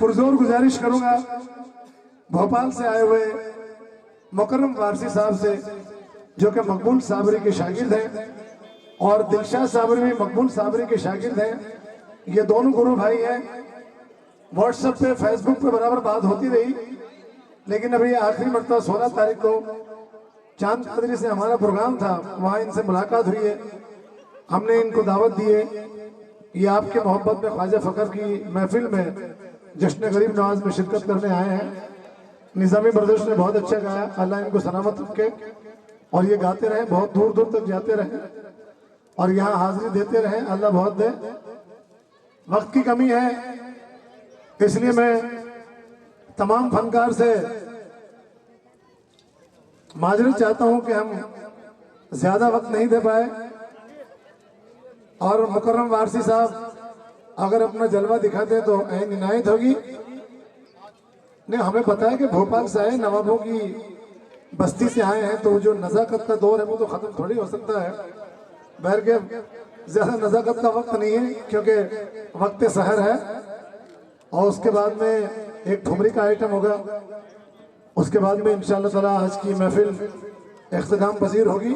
पुरजोर गुजारिश करूंगा भोपाल से आए हुए मुकर्रम वारसी साहब से, जो कि मकबूल साबरी के शागिर्द हैं, और दिलशाद साबरी भी मकबूल साबरी के शागिर्द हैं। ये दोनों गुरु भाई हैं। व्हाट्सएप पे, फेसबुक पे बराबर बात होती रही, लेकिन अभी आखिरी मरतबा 16 तारीख को चांद कादरी से हमारा प्रोग्राम था, वहाँ इनसे मुलाकात हुई है। हमने इनको दावत दी है, ये आपके मोहब्बत में ख्वाजा फ़खर की महफिल में जश्न गरीब नवाज में शिरकत करने आए हैं। निज़ामी ब्रदर्स ने बहुत अच्छा गाया, अल्लाह इनको सलामत रखे और ये गाते रहे, बहुत दूर दूर तक जाते रहे और यहाँ हाजिरी देते रहे, अल्लाह बहुत दे। वक्त की कमी है, इसलिए मैं तमाम फनकार से माजरत चाहता हूं कि हम ज्यादा वक्त नहीं दे पाए। और मुकर्रम वारसी साहब अगर अपना जलवा दिखाते तो ऐन इनायत होगी। नहीं, हमें पता है कि भोपाल से आए, नवाबों की बस्ती से आए हैं, तो जो नज़ाकत का दौर है वो तो ख़त्म थोड़ी हो सकता है। बहर के ज़्यादा नज़ाकत का वक्त नहीं है, क्योंकि वक्त सहर है। और उसके बाद में एक ठुमरी का आइटम होगा, उसके बाद में इंशाअल्लाह ताला आज की महफिल इख्तिताम पजीर होगी।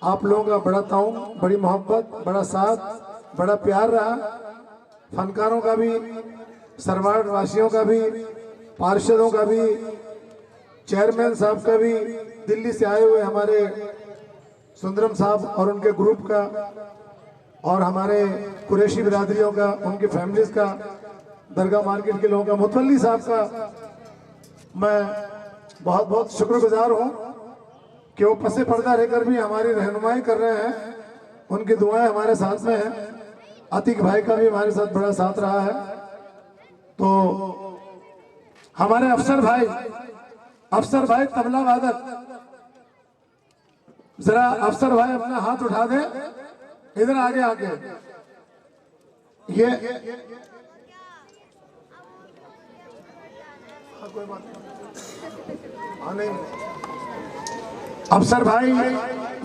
आप लोगों का बड़ा ताउन, बड़ी मोहब्बत, बड़ा साथ, बड़ा प्यार रहा। फनकारों का भी, सरवाड़ वासियों का भी, पार्षदों का भी, चेयरमैन साहब का भी, दिल्ली से आए हुए हमारे सुंदरम साहब और उनके ग्रुप का, और हमारे कुरैशी बिरादरियों का, उनकी फैमिलीज का, दरगाह मार्केट के लोगों का, मुतवल्ली साहब का मैं बहुत बहुत शुक्रगुजार हूँ कि वो पसे पर्दा रहकर भी हमारी रहनुमाई कर रहे हैं। उनकी दुआएं हमारे साथ में हैं। अतीक भाई का भी हमारे साथ बड़ा साथ रहा है। तो हमारे अफसर भाई तबला वादक, जरा अफसर भाई अपना हाथ उठा दें, इधर आगे आके। ये कोई बात नहीं, अफसर भाई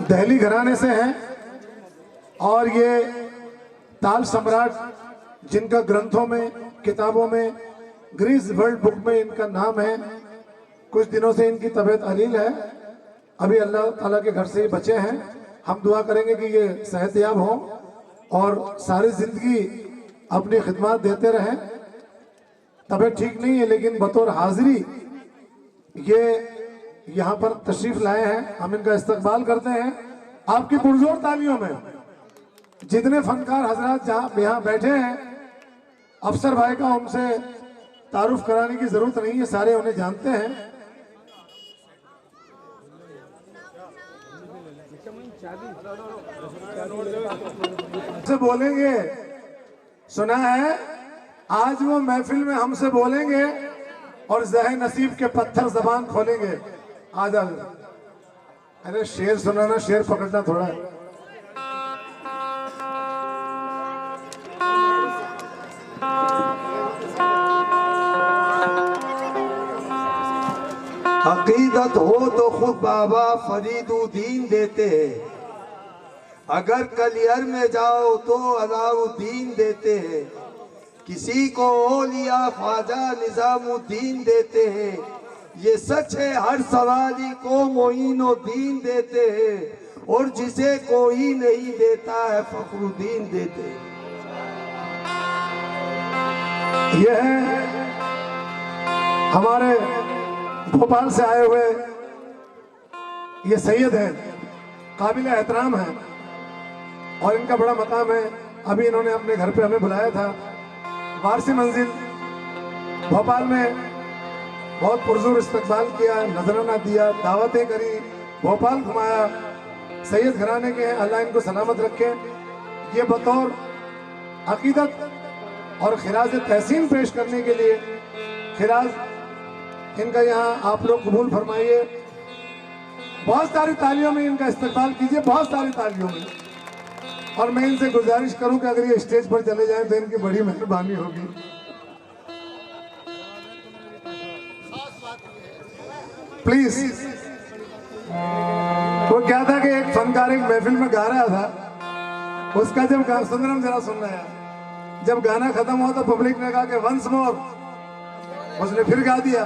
दिल्ली घराने से हैं और ये ताल सम्राट, जिनका ग्रंथों में, किताबों में, ग्रीस वर्ल्ड बुक में इनका नाम है। कुछ दिनों से इनकी तबीयत अलील है, अभी अल्लाह ताला के घर से ही बचे हैं। हम दुआ करेंगे कि ये सेहतयाब हों और सारी जिंदगी अपनी खिदमत देते रहें। तबीयत ठीक नहीं है, लेकिन बतौर हाजिरी ये यहाँ पर तशरीफ लाए हैं। हम इनका इस्तकबाल करते हैं आपकी पुरजोर तालियों में। जितने फनकार हजरात जहाँ यहाँ बैठे हैं, अफसर भाई का उनसे तारुफ कराने की जरूरत नहीं है, सारे उन्हें जानते हैं। से बोलेंगे, सुना है आज वो महफिल में हमसे बोलेंगे और ज़हे नसीब के पत्थर जबान खोलेंगे। आज अरे शेर सुनाना, शेर पकड़ना थोड़ा है। अकीदत हो तो खुद बाबा फरीदुद्दीन देते हैं, अगर कलियर में जाओ तो अलाउद्दीन देते हैं, किसी को ओलिया ख्वाजा निजामुद्दीन देते हैं, ये सच है हर सवाली को मोइनुद्दीन देते हैं, और जिसे कोई नहीं देता है फखरुद्दीन देते हैं। ये है हमारे भोपाल से आए हुए ये सैयद हैं, काबिल एहतराम हैं और इनका बड़ा मकाम है। अभी इन्होंने अपने घर पे हमें बुलाया था। वारसी मंजिल भोपाल में बहुत पुरजोर इस्तकबाल किया, नजराना दिया, दावतें करी, भोपाल घुमाया। सैयद घराने के हैं, अल्लाह इनको सलामत रखे। ये बतौर अकीदत और खिराज तहसीन पेश करने के लिए खिराज इनका यहाँ आप लोग कबूल फरमाइए। बहुत सारी तालियों में इनका इस्तकबाल कीजिए, बहुत सारी तालियों में। और मैं इनसे गुजारिश करूं कि अगर ये स्टेज पर चले जाएं तो इनकी बड़ी मेहरबानी होगी। प्लीज। वो क्या था कि एक फनकार एक महफिल में गा रहा था, उसका जब सुंदरम जरा सुनना है, जब गाना खत्म हुआ तो पब्लिक ने कहा कि वंस मोर, उसने फिर गा दिया।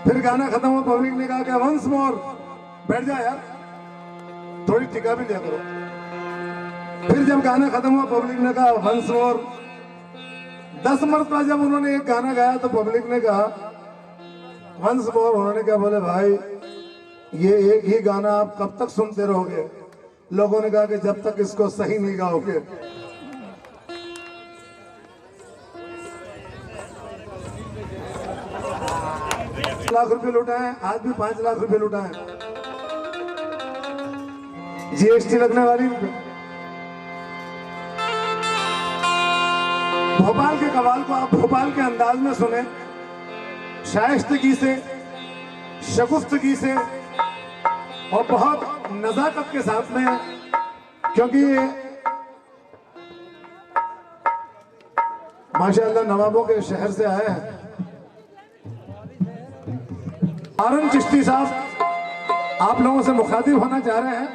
फिर गाना खत्म हुआ, पब्लिक ने कहा कि वंस मोर। बैठ जा यार, थोड़ी टिका भी लिया करो। फिर जब गाना खत्म हुआ, पब्लिक ने कहा वंस मोर। 10 मरतबा जब उन्होंने एक गाना गाया तो पब्लिक ने कहा वंस मोर। उन्होंने क्या बोले, भाई ये एक ही गाना आप कब तक सुनते रहोगे? लोगों ने कहा कि जब तक इसको सही नहीं गाओगे। लाख रुपए लुटाए, आज भी 5 लाख रुपए लुटाए। जीएसटी लगने वाली। भोपाल के कवाल को आप भोपाल के अंदाज में सुने, शाइस्तगी से, शगुफ्तगी से और बहुत नजाकत के साथ में, क्योंकि माशाअल्लाह नवाबों के शहर से आए हैं। आरन चिश्ती साहब आप लोगों से मुखातिब होना चाह रहे हैं।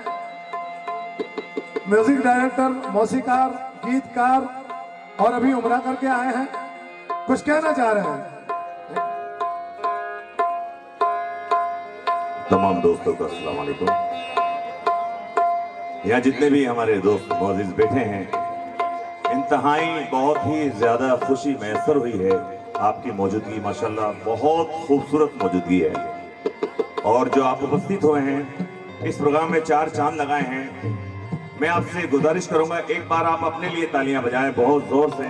म्यूजिक डायरेक्टर, मौसीकार, गीतकार और अभी उम्रा करके आए हैं, कुछ कहना चाह रहे हैं। तमाम दोस्तों को अस्सलाम वालेकुम। यहाँ जितने भी हमारे दोस्त मौजूद बैठे हैं, इंतहाई बहुत ही ज्यादा खुशी मैसर हुई है। आपकी मौजूदगी माशाल्लाह बहुत खूबसूरत मौजूदगी है। और जो आप उपस्थित हुए हैं, इस प्रोग्राम में 4 चांद लगाए हैं। मैं आपसे गुजारिश करूंगा, एक बार आप अपने लिए तालियां बजाएं बहुत जोर से।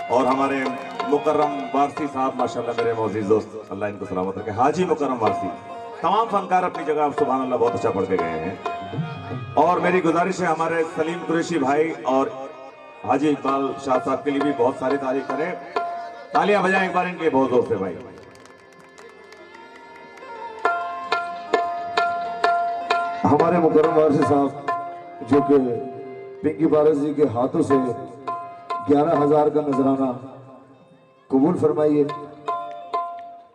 और हमारे मुकर्रम वारसी साहब माशाल्लाह, मेरे मौजूद दोस्त, अल्लाह इनको सलामत रखे, हाजी मुकर्रम वारसी। तमाम फनकार अपनी जगह सुभान अल्लाह बहुत अच्छा पढ़ के गए हैं। और मेरी गुजारिश है हमारे सलीम कुरैशी भाई और हाजी इकबाल शाह साहब के लिए भी बहुत सारी तारीफ करें। तालियां बजाएं एक बार इनके बहुत जोर से भाई। हमारे मुकर्रम वारसी साहब जो कि पिंकी पारस जी के हाथों से 11,000 का नजराना कबूल फरमाइए।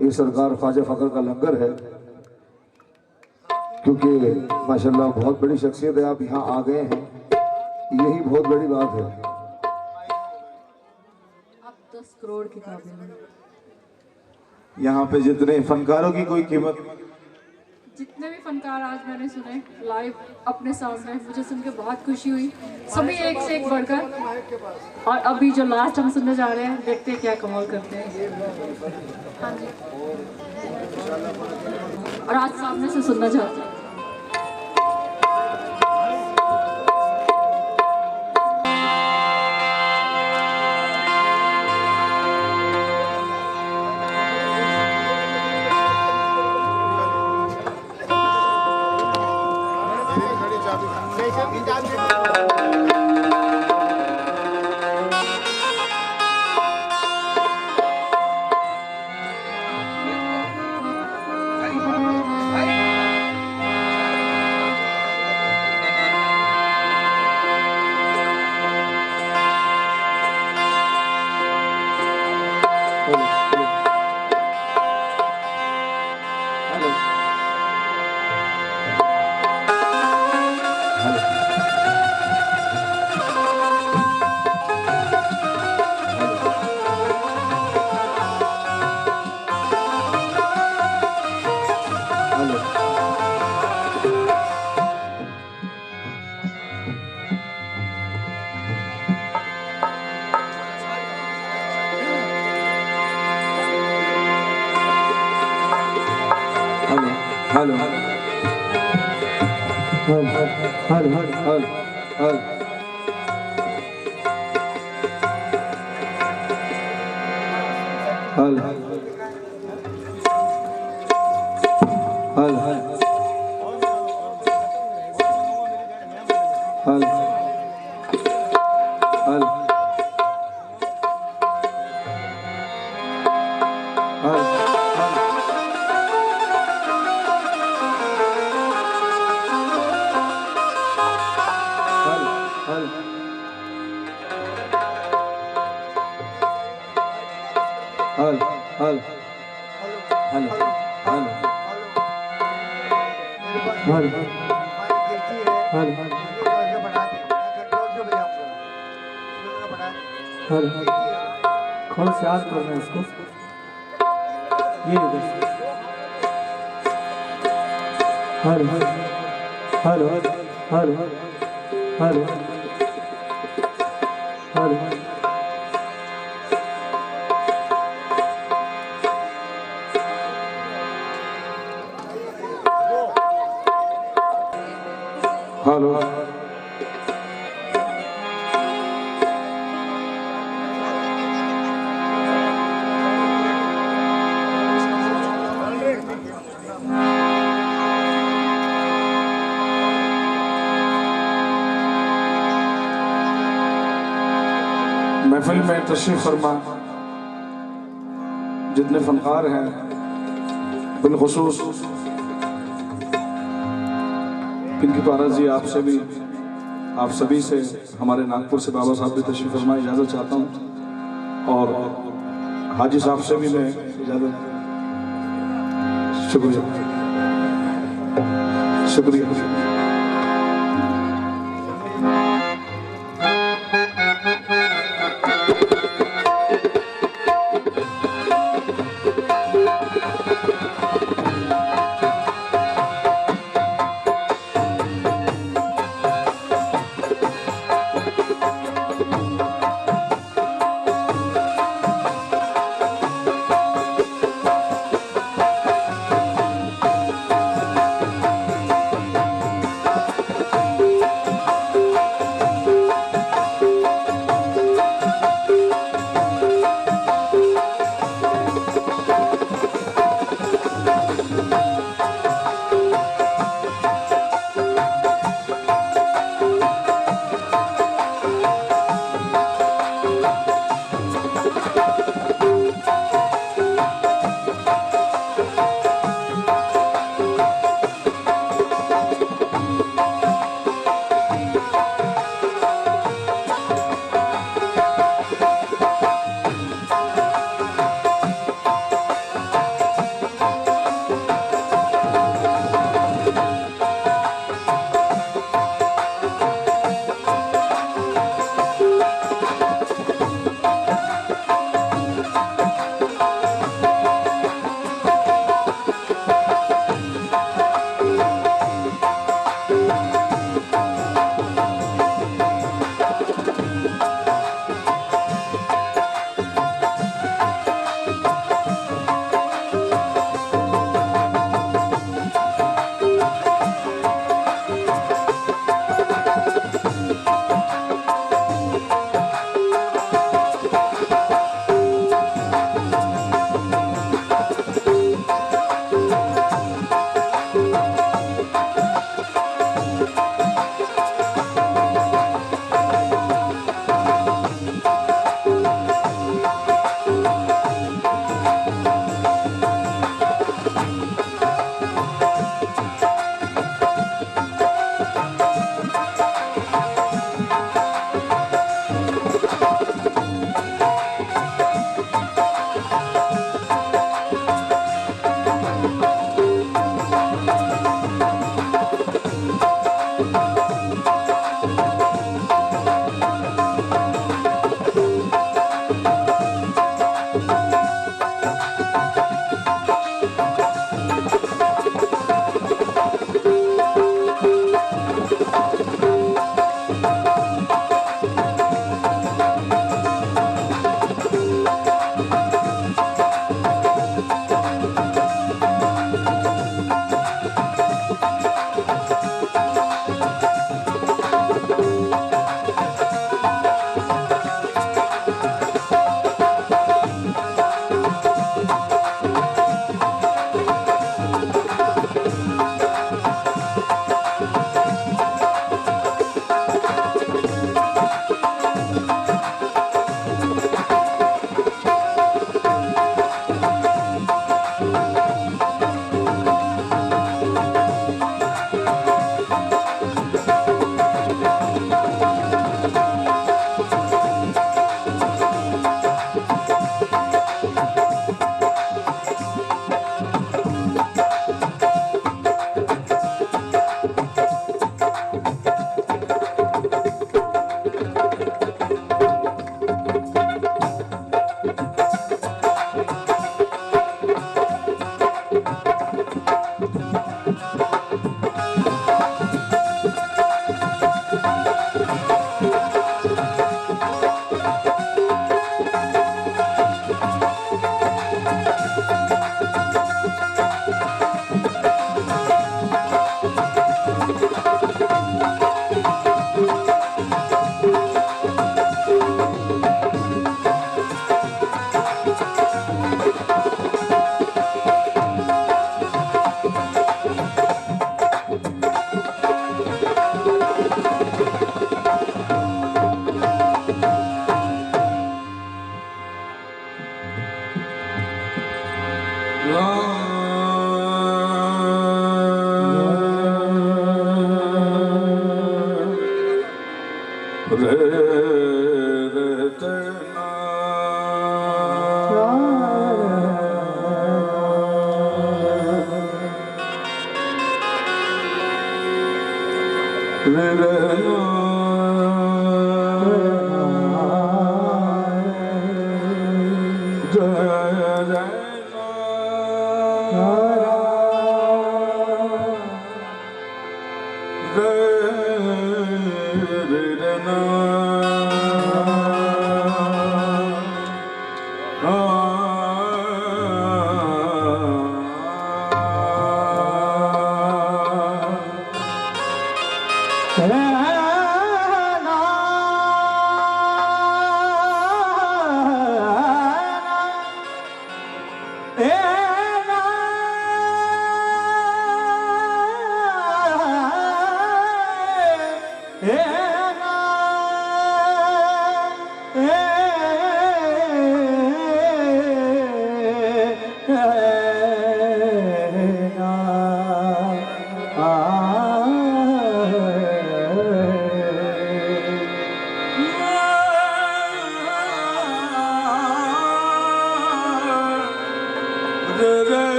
ये सरकार ख्वाजा फकर का लंगर है, क्योंकि माशाल्लाह बहुत बड़ी शख्सियत है, आप यहाँ आ गए हैं, यही बहुत बड़ी बात है। आप 10 करोड़ के काबिल हैं। यहाँ पे जितने फनकारों की कोई कीमत, जितने भी फनकार आज मैंने सुने लाइव अपने सामने, मुझे सुन के बहुत खुशी हुई। सभी एक से एक बढ़कर। और अभी जो लास्ट हम सुनने जा रहे हैं, देखते हैं क्या कमाल करते हैं। हाँ जी, और आज सामने से सुनना चाहते हैं। हेलो हेलो हेलो हर कौन से याद करना है इसको, ये बस हर हर हर हर हर हर हर हेलो महफिल में तशरीफ फरमा जितने फनकार हैं, बिलखुसूस पिंकी पारा जी, आपसे भी, आप सभी से, हमारे नागपुर से बाबा साहब भी तशरीफ फरमा, इजाज़त चाहता हूँ। और हाजी साहब से भी मैं इजाज़त, शुक्रिया शुक्रिया।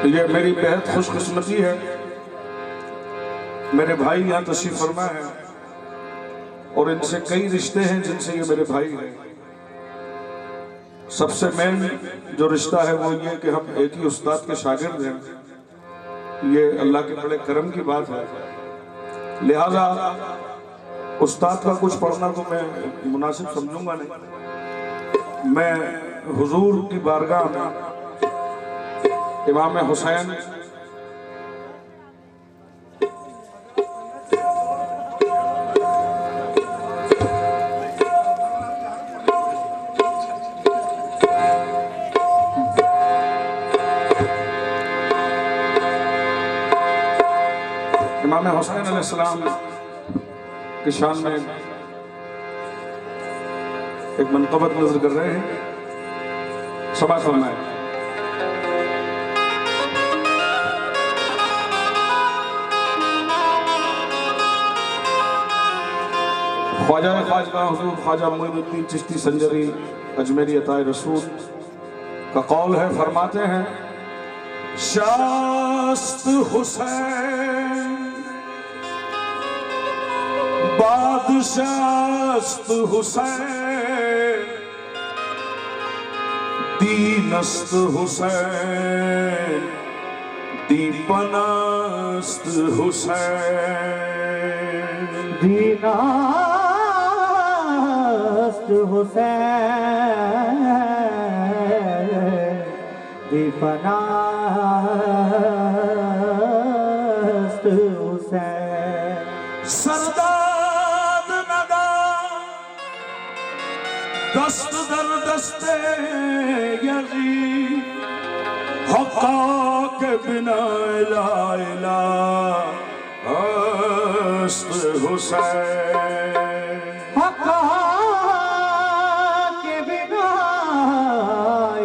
ये मेरी बेहद खुशकिस्मती है, मेरे भाई यहाँ तशरीफ फरमा है और इनसे कई रिश्ते हैं जिनसे ये मेरे भाई हैं। सबसे मेन जो रिश्ता है वो ये कि हम एक ही उस्ताद के शागिर्द हैं। ये अल्लाह के बड़े करम की बात है, लिहाजा उस्ताद का कुछ पढ़ना तो मैं मुनासिब समझूंगा नहीं। मैं हुजूर की बारगाह में इमाम हुसैन अलैहिस्सलाम की शान में एक मनक़बत नज़र कर रहे हैं। समा फरमाएं। ख्वाजा खाजगा हुजूर ख्वाजा मोइनुद्दीन चिश्ती संजरी अजमेरी अताए रसूल का कौल है, फरमाते हैं शास्त हुसैन बादशास्त हुसैन दीनस्त हुसैन दीपनस्त हुसैन दीनस्त हुसैन दीपनस्त हुसैन सरदाद नगा दस्त दर दस्ते यज़ीद हक़ा के बिना ला इलाहा अस्त हुसैन हक़ा के बिना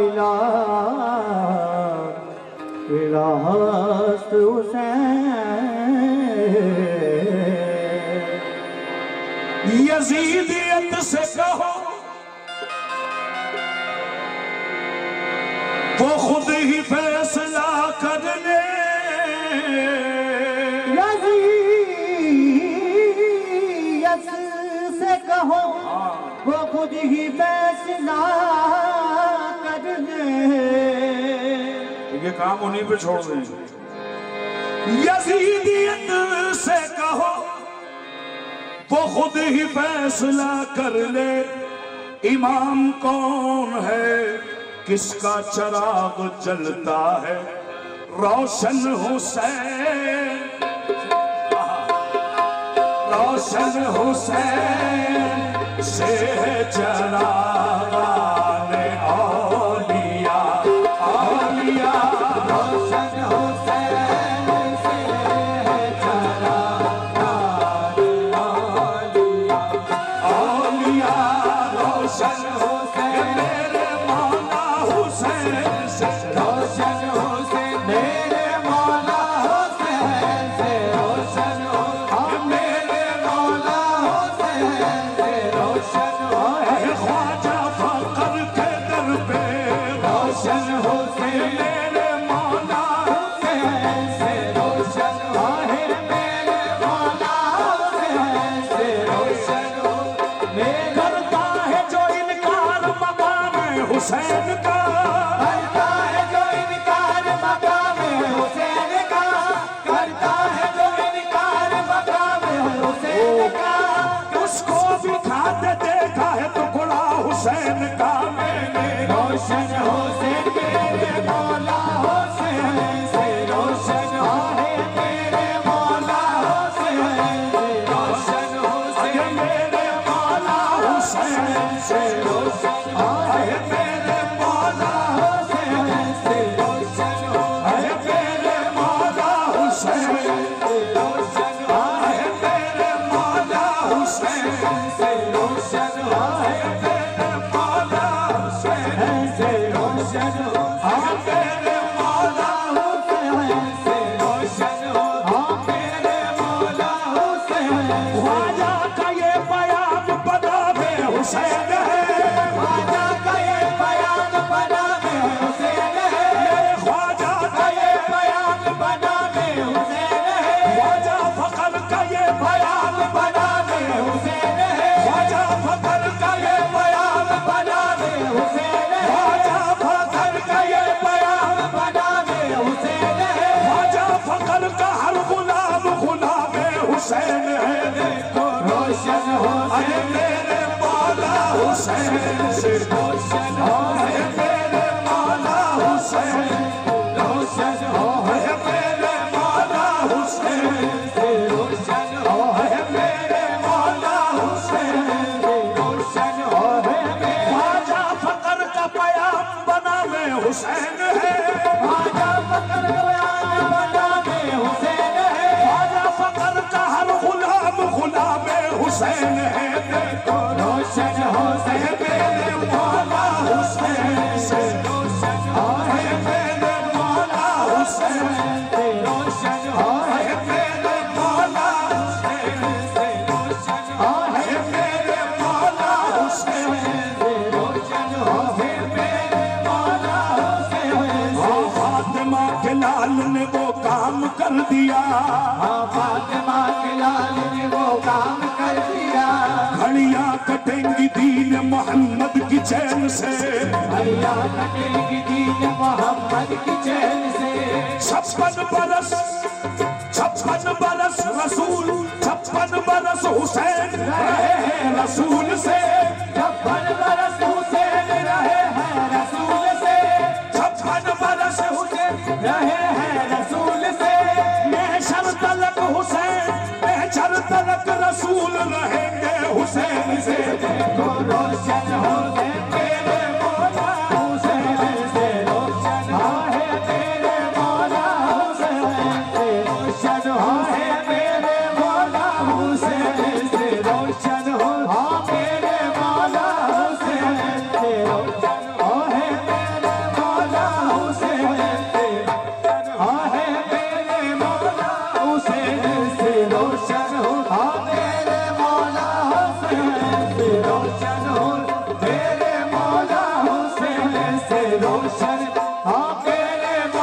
इलाहा अस्त हुसैन। यजीदियत से कहो वो खुद ही फैसला कर ले, यजीदियत से कहो वो खुद ही फैसला कर ले। ये काम उन्हीं पे छोड़ दें। यजीदियत से कहो वो खुद ही फैसला कर ले, इमाम कौन है किसका चराग जलता है, रोशन हुसैन रोशन हुसैन से चरागाने औलिया औलिया रोशन हुसैन मेरे मौला हुसैन से रोशन आहे मेरे मौला हुसैन से रोशन हो मेरे करता है जो इनकार मकाम हुसैन का करता है जो इनकार मकाम हुसैन का करता है जो इनकार मकाम हुसैन का उसको भी खाते देखा है टुकड़ा हुसैन का मैंने रोशन हुसैन मेरे मौला हुसैन से रोशन आहे मेरे मौला हुसैन से रोशन हुसैन मेरे मौला हुसैन से रोशन आहे मेरे मौला हुसैन से रोशन आहे मेरे मौला हुसैन से रोशन आहे मेरे मौला हुसैन से रोशन आहे मेरे मौला हुसैन से रोशन आहे मेरे मौला हुसैन से रोशन आहे मेरे मौला हुसैन ख्वाजा का ये बयान बना में हुसैन है ख्वाजा का ये बयान बना में हुसैन है ख्वाजा का ये बयान बना में हुसैन है ख्वाजा फकर का ये बयान बना में हुसैन है ख्वाजा फकर का ये बयान बना में हुसैन है ख्वाजा फकर का ये बयान बना में हुसैन है ख्वाजा फकर का हर गुलाम गुलाम हुसैन है देखो रोशन हुसैन मेरे मौला हुसैन से रोशन है मेरे मौला हुसैन रोशन है मेरे मौला हुसैन से रोशन है मेरे मौला हुसैन से रोशन है ख्वाजा फकर का बयान बना में हुसैन है ख्वाजा फकर का बयान बना में हुसैन है ख्वाजा फकर का हर गुलाम गुलाम हुसैन है देखो रोशन हुसैन मेरे मौला हुसैन से रोशन है मेरे मौला हुसैन से रोशन है मेरे मौला हुसैन से रोशन है मेरे मौला हुसैन से रोशन है मेरे मौला हुसैन फातिमा के लाल ने वो काम कर दिया फातिमा के लाल ने वो काम कर दिया घड़ियां कटेंगी दीन मोहम्मद की चैन से घड़ियां कटेंगी दीन मोहम्मद की चैन से 56 बरस रसूल 56 बरस हुसैन रहे हैं रसूल से 56 बरस हुसैन रहे हैं रसूल से 56 बरस हुसैन रहे हैं रसूल से महशर तलक हुसैन महशर तलक रसूल रहेंगे हुसैन से देखो रोशन हुसैन मेरे मौला हुसैन से रोशन है मेरे मौला हुसैन से रोशन है मेरे मौला हुसैन से रोशन हो मेरे मौला हुसैन से रोशन है मेरे मौला हुसैन से है मेरे मौला हुसैन से रोशन हो मेरे मौला हुसैन से रोशन हो मेरे मौला हुसैन से रोशन मेरे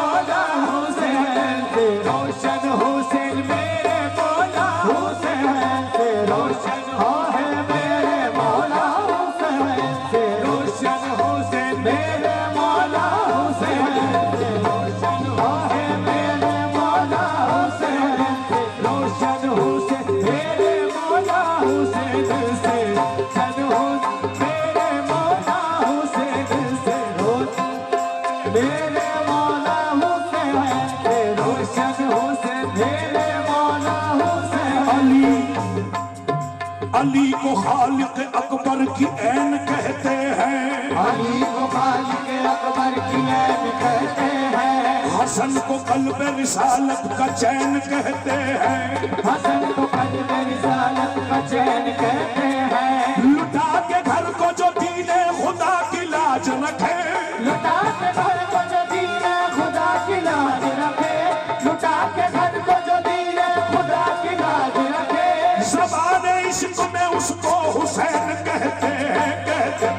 मौला हुसैन से रोशन हुसैन मेरे मौला हुसैन से रोशन है मेरे मौला हुसैन से रोशन हुसैन मेरे मौला हुसैन से रोशन है मेरे मौला हुसैन से रोशन हुसैन मेरे मौला हुसैन से रोशन हो मेरे मौला हुसैन से रोशन मेरे मौला हुसैन से रोशन हुसैन मेरे मौला हुसैन अली को खालिक अकबर की ऐन कहते हैं अली को खालिक अकबर की ऐन कहते हैं हसन को कल्ब रिसालत का चैन कहते हैं हसन को कल्ब रिसालत का चैन कहते हैं लुटा के घर को जो दीने खुदा की लाज रखे लुटा के घर को जो दीने खुदा की लाज रखे लुटा के घर को जो दीने खुदा की लाज रखे ज़बान इश्क में उसको हुसैन कहते हैं कहते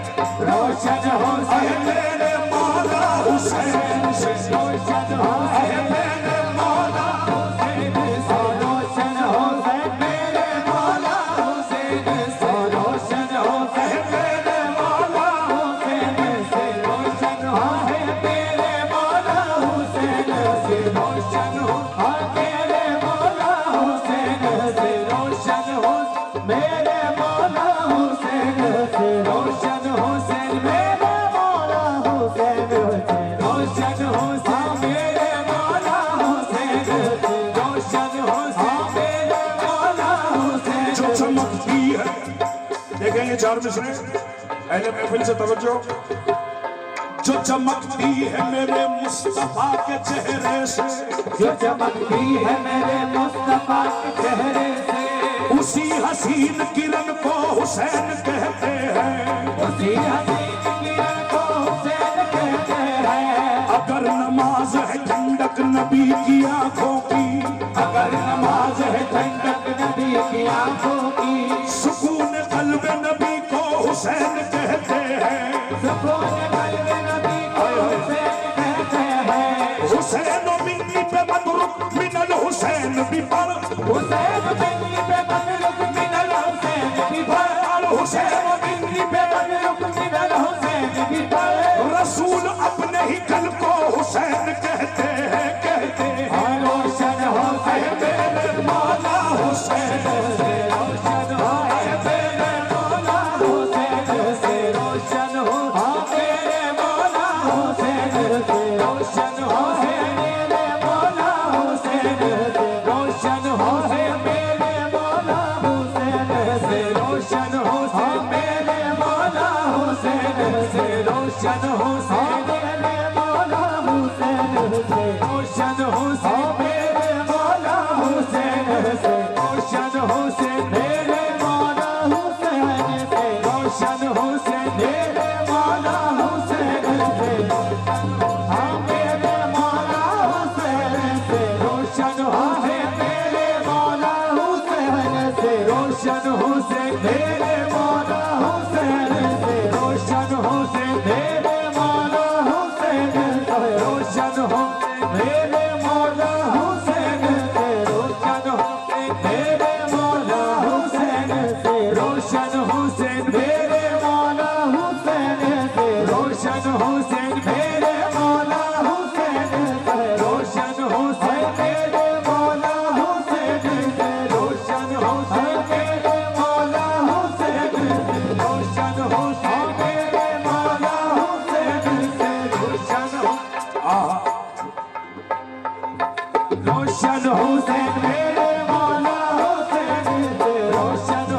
रोशन हुसैन मेरे मौला हुसैन से से रोशन हुसैन मेरे मौला हुसैन से रोशन हुसैन मेरे मौला हुसैन से रोशन हुसैन मेरे मौला हुसैन से रोशन हुसैन मेरे मौला हुसैन से रोशन मेरे मौला हुसैन से रोशन मेरे मौला हुसैन से रोशन हुसैन मेरे मौला हुसैन से रोशन हुसैन मेरे मौला हुसैन से रोशन हुसैन मेरे मौला हुसैन जो चमकती है, देखेंगे 4 मिसरे, अहले महफिल से तवज्जो। जो चमकती है मेरे मुस्तफा के चेहरे से, जो चमकती है मेरे मुस्तफा के चेहरे से, उसी हसीन किरण को हुसैन कहते हैं। उसी हसीन किरण को हुसैन कहते हैं। अगर नमाज है ठंडक नबी की आंखों की, अगर नमाज है ठंडक नबी की आंखों की, सुकून कल्ब नबी को हुसैन कहते हैं। सुकून कल्ब नबी को हुसैन कहते हैं। हुसैन मिन्नी पे मदरुक मिनल हुसैन भी पढ़, हुसैन मिन्नी पे मदरुक मिनल हुसैन भी पढ़, हुसैन मिन्नी पे मदरुक मिनल हुसैन भी पढ़। रसूल अपने ही कल को हुसैन कहते हैं, कहते हैं। रोशन हुसैन मेरे मौला हुसैन से रोशन हुसैन मेरे मौला हुसैन से रोशन मेरे मौला हुसैन से रोशन मेरे मौला हुसैन से रोशन मेरे मौला हुसैन से रोशन मेरे मौला हुसैन से रोशन मेरे मौला हुसैन से रोशन मेरे मौला हुसैन से रोशन मेरे मौला हुसैन से रोशन मेरे मौला हुसैन से मेरे मौला हुसैन से रोशन मेरे मौला हुसैन से रोशन मेरे मौला हुसैन से रोशन मेरे मौला हुसैन से रोशन मेरे मौला हुसैन से रोशन मेरे मौला हुसैन से रोशन मेरे मौला हुसैन से रोशन मेरे मौला हुसैन से रोशन मेरे मौला हुसैन से रोशन मेरे मौला हुसैन से रोशन मेरे मौला हुसैन से रोशन रोशन हुसैन मेरे मौला हुसैन से रोशन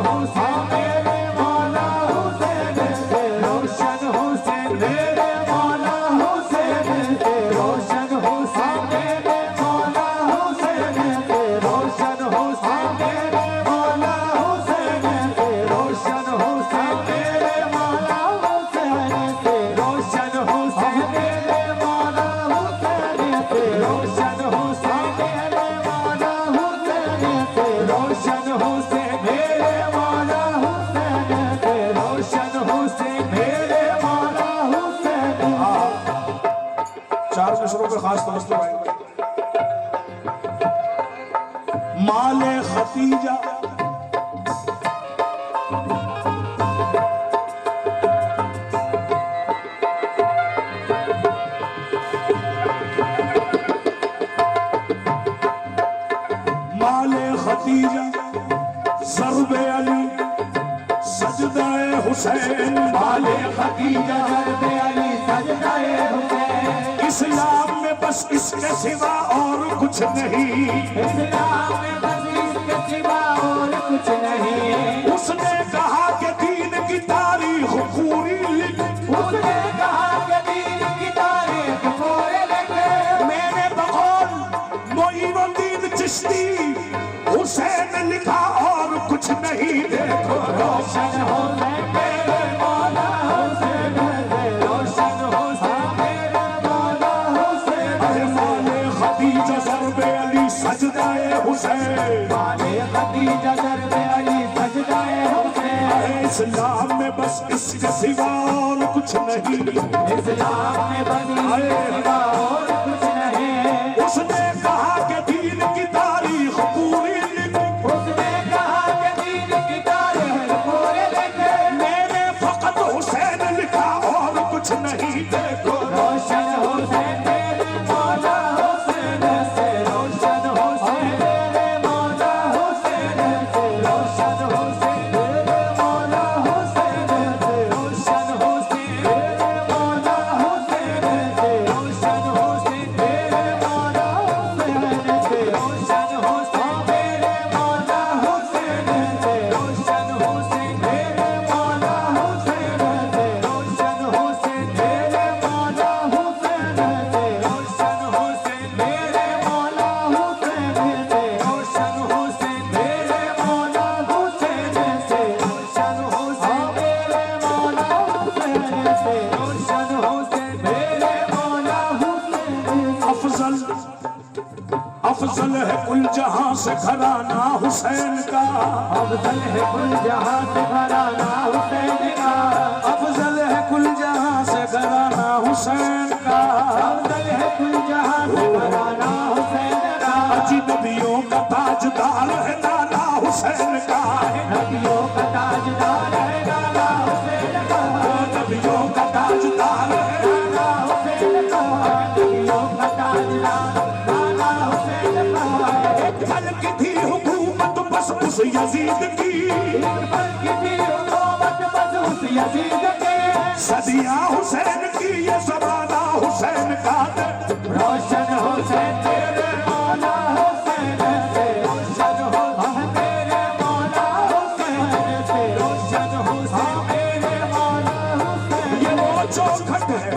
मेरे मौला हुसैन से रोशन मेरे मौला हुसैन से रोशन मेरे मौला हुसैन से रोशन मेरे मौला हुसैन से रोशन मेरे मौला हुसैन से रोशन मेरे मौला हुसैन से रोशन मेरे मौला हुसैन से रोशन मेरे मौला हुसैन से रोशन मेरे मौला हुसैन। 4 मिसरों पे खास तवज्जो आएंगे। माले खतीजा, माले खतीजा ज़र्बे अली सजदाए हुसैन। माले खतीजा ज़र्बे अली सजदाए हुसैन। इस्लाम में बस इसके सिवा और कुछ नहीं, इस्लाम में बस इसके सिवा और कुछ नहीं। उसने कहा कि दीन की तारीख पूरी लिख, उसने कहा कि दीन की तारीख पूरी लिख। मेरे बकौल मोइनुद्दीन चिश्ती हुसैन लिखा और कुछ नहीं। देखो रोशन हुसैन मेरे मौला हुसैन से रोशन मेरे मौला हुसैन। माले खतीजा ज़र्बे अली सजदाए हुसैन। माले खतीजा ज़र्बे अली सजदाए हुसैन। इस्लाम में बस इसके सिवा और कुछ नहीं, इस्लाम में बस इसके सिवा और कुछ अफजल है कुल जहां से घराना हुसैन का, अफजल है कुल जहां से घराना हुसैन का, अफजल है कुल जहां से घराना हुसैन का, अफजल है कुल जहां से घराना हुसैन का, अजनबियों का ताजदार है नाना हुसैन का, नबियों का ताजदार है नाना हुसैन का, नबियों का ताजदार है नाना हुसैन का, नबियों का ताजदार नाना हुसैन का। एक पल की थी हुकूमत बस उस यजीद की, एक पल की थी हुकूमत बस उस यजीद की, सदियां हुसैन की ये ज़माना हुसैन का, रोशन हुसैन तेरे मौला हुसैन से, रोशन हो हम तेरे मौला हुसैन से, रोशन हुसैन तेरे मौला हुसैन। ये वो चौखट है,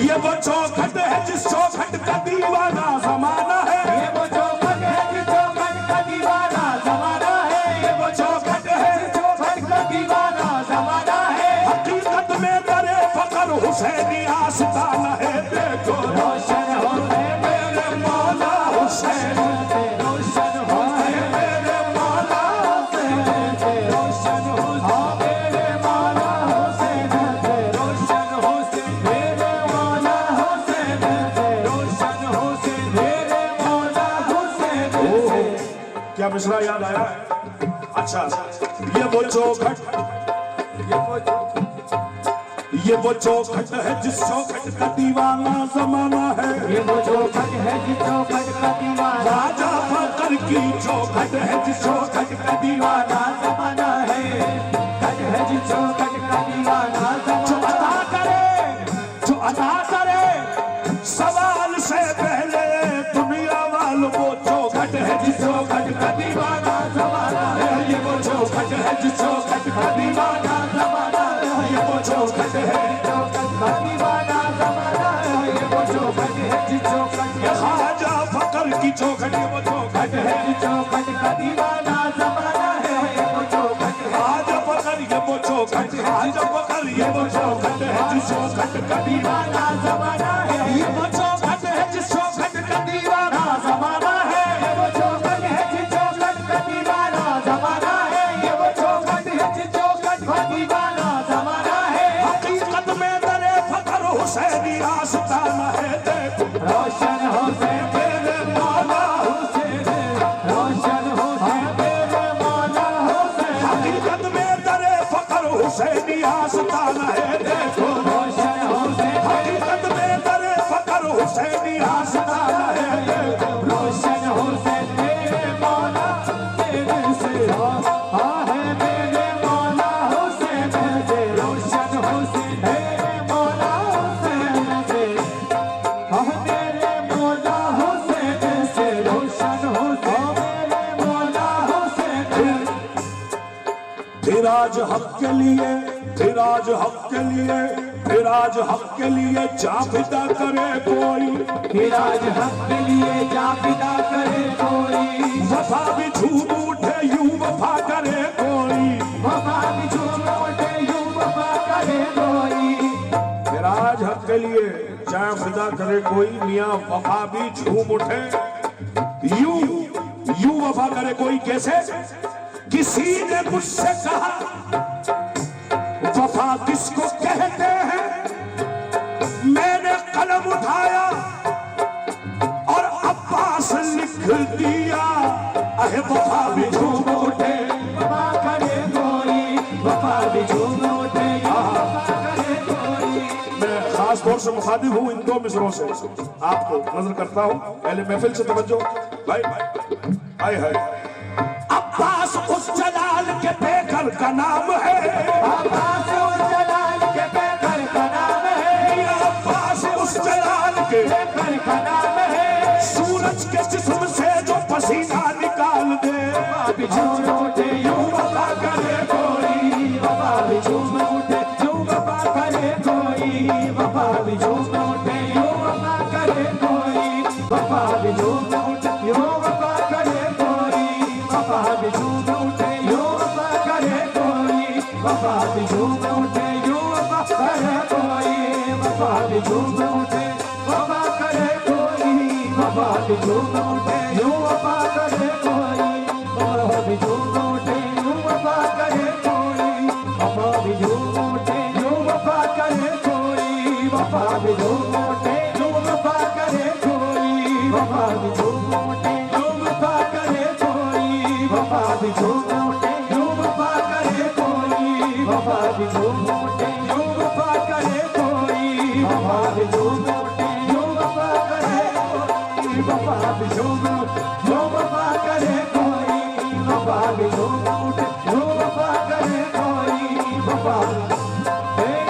ये वो चौखट है जिस चौखट का दीवाना जमाना है, ये वो चौखट है जिस चौखट का दीवाना जमाना है, ये वो चौखट है जिस चौखट का दीवाना जमाना है। हकीकत में दरे फकर हुसैनी आस्ताना है, देखो रोशन हुसैन मेरे मौला हुसैन, से, रोशन हुसैन मेरे मौला हुसैन से, रोशन हुसैन तेरे मौला हुसैन से, रोशन हुसैन तेरे मौला हुसैन से, रोशन हुसैन तेरे मौला हुसैन से। क्या मिसरा याद आया? अच्छा, ये वो चौखट है जिस चौखट का दीवाना जमाना है, ये वो चौखट है जिस चौखट का दीवाना राजा फकर की चौखट है जिस चौखट का दीवाना जमाना है, खट है जिस चौखट का दीवाना जो जमाना। अदा करे सवाल से पहले दुनिया वालों वो चौखट है जिस चौखट का दीवाना जमाना है, ये वो चौखट है जिस चौखट का दीवाना जमाना है, ये वो चौखट है चौखट का दीवाना जमाना है, ये वो चौखट है जिस चौखट का खाजा फकर की चौखट, ये वो चौखट है जिस चौखट का दीवाना जमाना है, ये वो चौखट है खाजा फकर, ये वो चौखट, खाजा फकर, ये वो चौखट है जिस चौखट का दीवाना जमाना है, ये वो चौखट है जिस चौखट का दीवाना जमाना है, ये वो चौखट है जिस चौखट का दीवाना जमाना है, ये वो चौखट है जिस चौखट का दीवाना जमाना है। हकीकत में दरे फकर हुसैनी आस्ताना है, देखो रोशन हुसैन तेरे मौला हुसैन, रोशन हुसैन तेरे मौला हुसैन, हकीकत में दरे फकर हुसैनी आस्ताना है, देखो रोशन हुसैन हकीकत में दरे फकर हुसैनी आस्ताना है, देखो रोशन हुसैन तेरे मौला तेरे से, हाँ है मेरे मौला हुसैन से, रोशन हुसैन तेरे मौला हुसैन से, हाँ मेरे मौला हुसैन से, रोशन हुसैन मेरे मौला हुसैन से। फिर आज हक के लिए, फिर आज हक के लिए, फिर आज हक के लिए जा फिदा करे कोई, फिर आज हक के लिए जा फिदा करे कोई, वफा भी झूम उठे यूं वफा करे कोई, वफा भी झूम उठे यूं वफा करे कोई, फिर आज हक के लिए जा फिदा करे कोई, मियाँ वफा भी झूम उठे यूं यूं वफा करे कोई। कैसे? किसी ने मुझसे कहा वफा किसको कहते हैं, मैंने कलम उठाया और अब्बास लिख दिया, अहे वफा भी झूम उठे वफा करे कोई, वफा भी झूम उठे वफा करे कोई। मैं खास तौर से मुखातिब हूँ इन दो मिसरों से, आपको नजर करता हूँ, पहले महफिल से तवज्जो भाई, हाय हाय। अब्बास उस जलाल के पैकर का नाम है, अब्बास उस जलाल के पैकर का नाम है, अब्बास उस जलाल के पैकर का नाम है, सूरज के जिस्म से जो पसीना निकाल दे, वफा भी झूम उठे यूं वफा करे कोई, वफा भी झूम उठे यूं वफा करे कोई, वफा भी झूम उठे यूं वफा करे कोई, वफा भी झूम उठे यूं वफा करे कोई, वफा भी झूम उठे यूं वफा करे कोई, वफा भी झूम उठे यूं वफा करे कोई, वफा भी झूम उठे भी झूम उठे यूं वफा करे कोई, वफा भी झूम उठे यूं वफा करे कोई, वफा भी झूम उठे यूं वफा करे कोई, वफा भी झूम उठे यूं वफा करे कोई, वफा भी झूम उठे यूं वफा करे कोई, वफा भी झूम उठे यूं वफा करे कोई, वफा भी झूम उठे यूं वफा करे कोई, वफा भी झूम उठे यूं वफा करे कोई, वफा भी झूम यूं वफा करे कोई, वफा भी झूम उठे यूं वफा करे कोई, वफा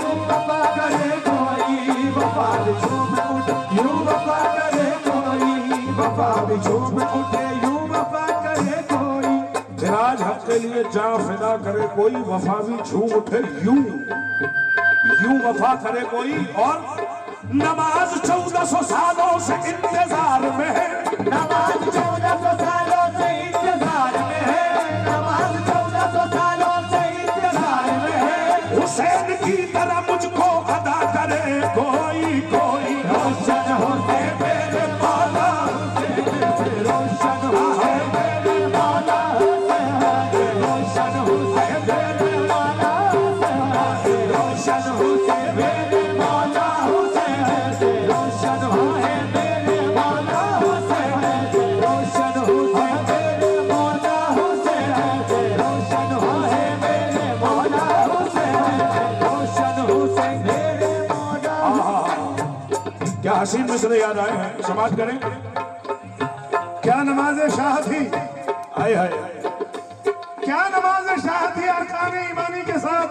यूं वफा करे कोई, वफा भी झूम उठे यूं वफा करे कोई, वफा भी झूम उठे यूं वफा करे कोई। सिराज हक के लिए जहाँ फिदा करे कोई, वफा भी झूम उठे यूं यूं वफा करे कोई। और नमाज 1400 सालों से इंतजार में है, नमाज 1400 सालों से इंतजार में है, नमाज 1400 सालों से इंतजार में है, हुसैन की तरह मुझको अदा करे कोई कोई। रोशन होते मेरे मौला रोशन होते मेरे मौला रोशन होते मेरे मौला रोशन होते मेरे मौला रोशन होते मेरे मौला रोशन होते मेरे मौला रोशन होते मेरे मौला रोशन होते मेरे मौला। क्या हसीन मिसरे याद आए हैं, समाज करें। क्या नमाज शाह थी, आए हाय क्या नमाज शाह थी। अरकान ईमानी के साथ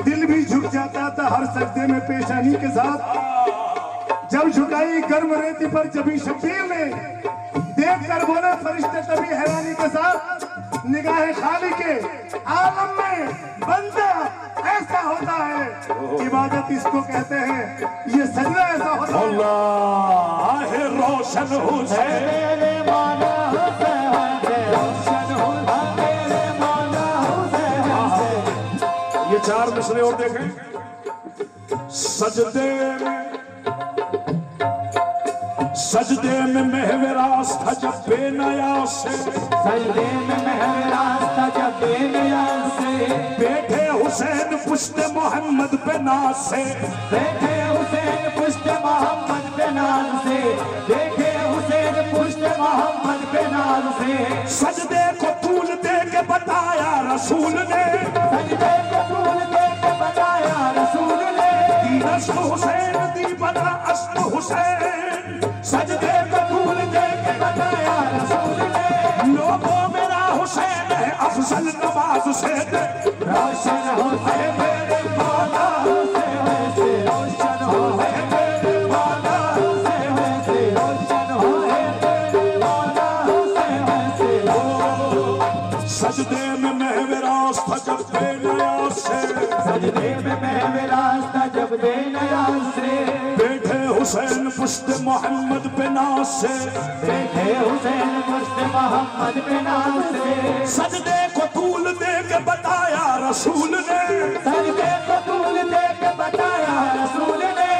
दिल भी झुक जाता था हर सजदे में पेशानी के साथ। जब झुकाई गर्म रेती पर जबी शब्बीर ने, देख कर बोले फरिश्ते तभी हैरानी के साथ, निगाह खाली के आलम में बंदा ऐसा होता है, इबादत इसको कहते हैं, ये सजदा ऐसा होता है। अल्लाह है रोशन हुसैन मेरे मौला हुसैन रोशन होता मेरे मौला हुसैन। ये 4 मिसरे और देखें। सजदे में महवरास था जब बेनयास से, सजदे में महराज था जब बेनियाज से, बैठे हुसैन पुश्ते मोहम्मद पे नाज से, देखे हुसैन पुष्ट मोहम्मद पे नाज से, देखे हुसैन पुष्ट मोहम्मद पे नाज से, सजदे को तूल दे के बताया रसूल ने, सजदे को फूल दे के बताया रसूल ने, अस्त हुसैन दी बना अस्त हुसैन, सजदे को फूल दे के बताया रसूल ने, लोगों मेरा हुसैन है अफजल नमाज से दे। रोशन होते मेरे मौला से रोशन होते मेरे मौला से रोशन होते मेरे मौला से। सजदे में महवरास था जब बेनयास से, सजदे में महविराज था जब बेनियाज से, बैठे हुसैन पुश्त मोहम्मद पे नाज से, देखे हुसैन पुष्ट मोहम्मद पे नाज से, सजदे को तूल दे के बताया रसूल ने, सजदे को तूल दे के बताया रसूल ने,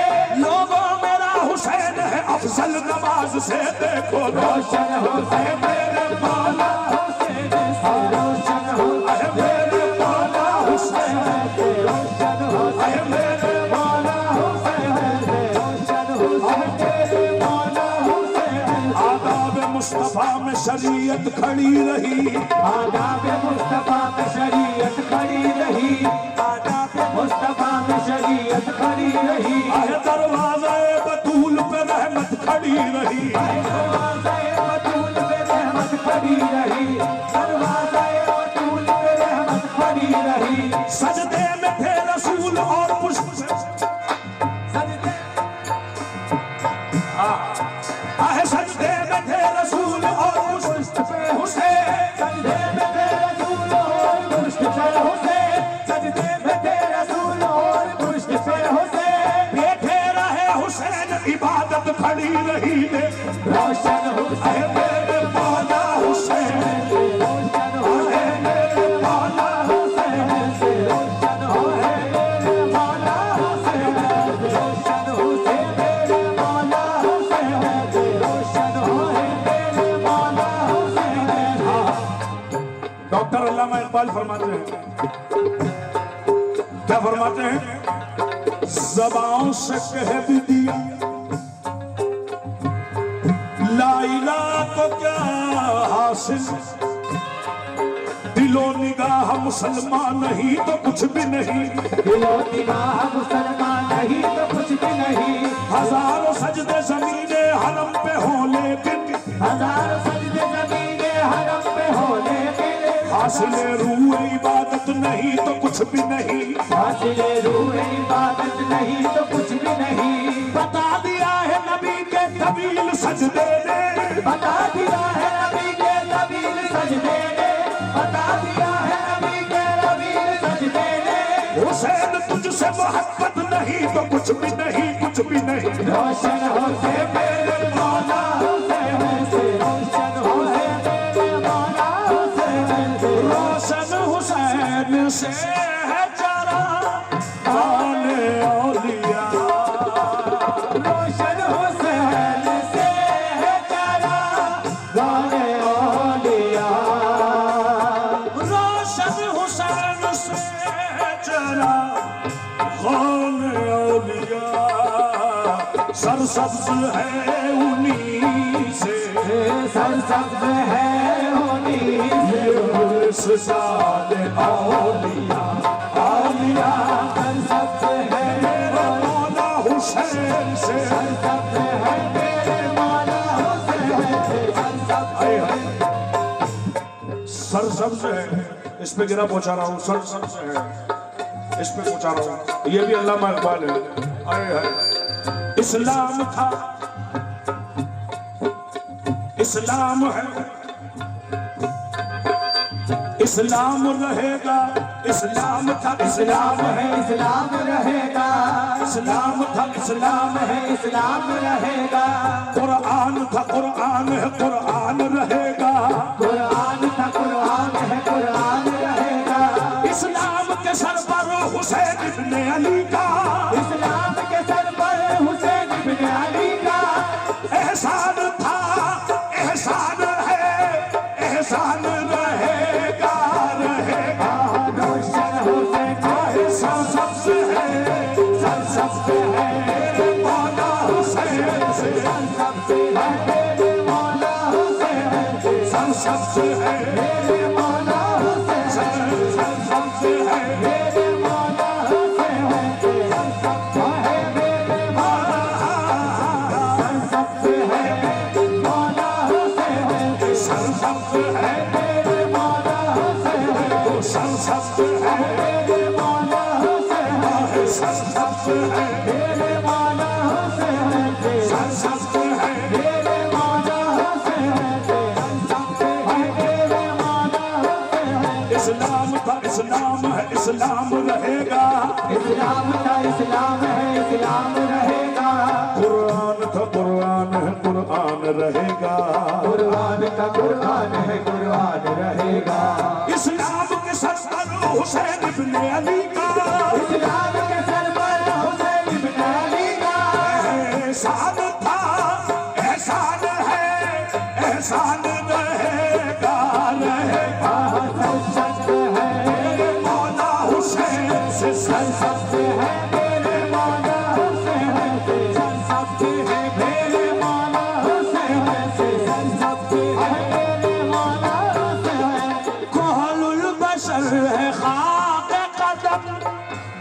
लोगों मेरा हुसैन है अफजल नमाज से देखो। रोशन होते मेरे मौला हुसैन से, रोशन होते मेरे मौला हुसैन से, रोशन होते मेरे मौला हुसैन से, रोशन होते मेरे मौला हुसैन। आदाब मुस्तफा में शरीयत खड़ी रही, आदाब मुस्तफा में शरीयत खड़ी रही, आदाब मुस्तफा में शरीयत खड़ी रही, आए दरवाज़े बतूल पे रहमत खड़ी रही, दरवाज़े बतूल पे रहमत खड़ी रही, दरवाज़े बतूल पे रहमत खड़ी रही, सजदे में थे रसूल और पुष्प सजदे आहे सजदे में थे रसूल और पुष्प पे हुसैन, सजदे में थे रसूल और पुष्ट पे हुसैन, सजदे में थे रसूल और पुष्ट पे हुसैन, बैठे रहे हुसैन इबादत खड़ी रही ने, रोशन हुसैन मेरे मौला हुसैन, रोशन होते मेरे मौला हुसैन से, रोशन होते मेरे मौला हुसैन, रोशन होते मेरे मौला हुसैन से, रोशन इकबाल फरमाते हैं, क्या फरमाते हैं? ज़बान से कह भी दिया ला इलाहा तो क्या हासिल, दिलो निगाह मुसलमान नहीं तो कुछ भी नहीं, दिलो निगाह मुसलमान नहीं तो कुछ भी नहीं। हजारों सजदे ज़मीने हरम पे हो लेकिन, हजारों सजदे ज़मीने हरम पे हो लेकिन, हासिले रूह इबादत नहीं तो कुछ भी नहीं, हासिले रूह इबादत नहीं तो कुछ भी नहीं। बता दिया है नबी के तवील सजदे ने, बता दिया है नबी के तवील सजदे ने, बता दिया है नबी के तवील सजदे ने। हुसैन तुझसे मोहब्बत नहीं तो कुछ भी नहीं, कुछ भी नहीं। रोशन हो से मेरे मौला हुसैन से, रोशन हो से मेरे मौला हुसैन से, रोशन हुसैन से है जरा आने औलिया, रोशन हुसैन से है जरा गाने औलिया, रोशन हुसैन से है जरा आने औलिया, सरसब्ज है उन्हीं से, सरसब्ज है उन्हीं से, साले औलिया, औलिया सरसब्ज है मेरे मौला हुसैन से, सरसब्ज है मेरे मौला हुसैन से, सरसब्ज है। इस पे गिरा पहुंचा रहा हूँ, सरसब्ज है इस पे पहुंचा रहा हूँ। ये भी अल्लामा इकबाल है। आए हाय, इस्लाम था, इस्लाम है, इस्लाम रहेगा, इस्लाम था, इस्लाम है, इस्लाम रहेगा, इस्लाम था, इस्लाम है, इस्लाम रहेगा, कुरान था, कुरान है, कुरान रहेगा, कुरान था, कुरान है, कुरान रहेगा। इस्लाम के सर पर हुसैन इब्ने अली का, इस्लाम के सर पर हुसैन इब्ने अली का एहसान था, एहसान है, एहसान रहेगा, रहेगा। रोशन हुसैन सरसब्ज है, सरसब्ज है मेरे मौला हुसैन से, सरसब्ज है मेरे मौला हुसैन से, सरसब्ज है मेरे मौला हुसैन से, सरसब्ज है मेरे मौला हुसैन से, सरसब्ज है मेरे मौला, सरसब्ज है मौला हुसैन से, सरसब्ज है, मेरे मौला हुसैन से, सरसब्ज है, मेरे मौला हुसैन से, सरसब्ज है, मेरे मौला हुसैन से, सरसब्ज है, मेरे मौला हुसैन से, सरसब्ज है मेरे मौला हुसैन से। इस्लाम का इस्लाम है, इस्लाम रहेगा, इस्लाम का इस्लाम है, इस्लाम रहेगा, कुरान था, कुरान है, कुरान रहेगा, कुरान का कुरान है, कुरान रहेगा। इस्लाम के सर पर हुसैन इब्ने अली का, इस्लाम के सर पर हुसैन इब्ने अली का एहसान था, एहसान है, एहसान रहेगा, रहेगा। सरसब्ज है मेरे मौला हुसैन से, सरसब्ज है मेरे मौला हुसैन से, सरसब्ज है मेरे मौला हुसैन से, सरसब्ज है मेरे मौला हुसैन। कोहलुल बशर है खाक कदम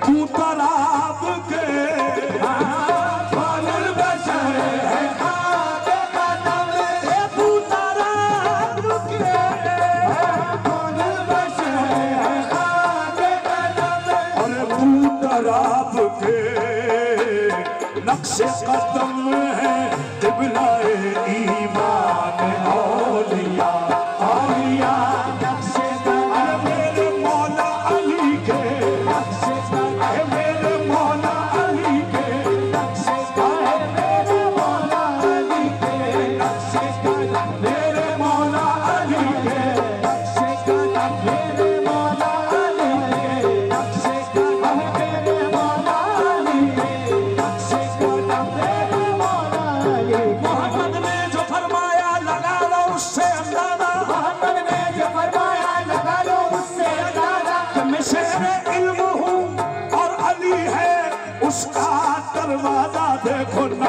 तू तराब के, कोहलुल बशर है खाक कदम तू तराब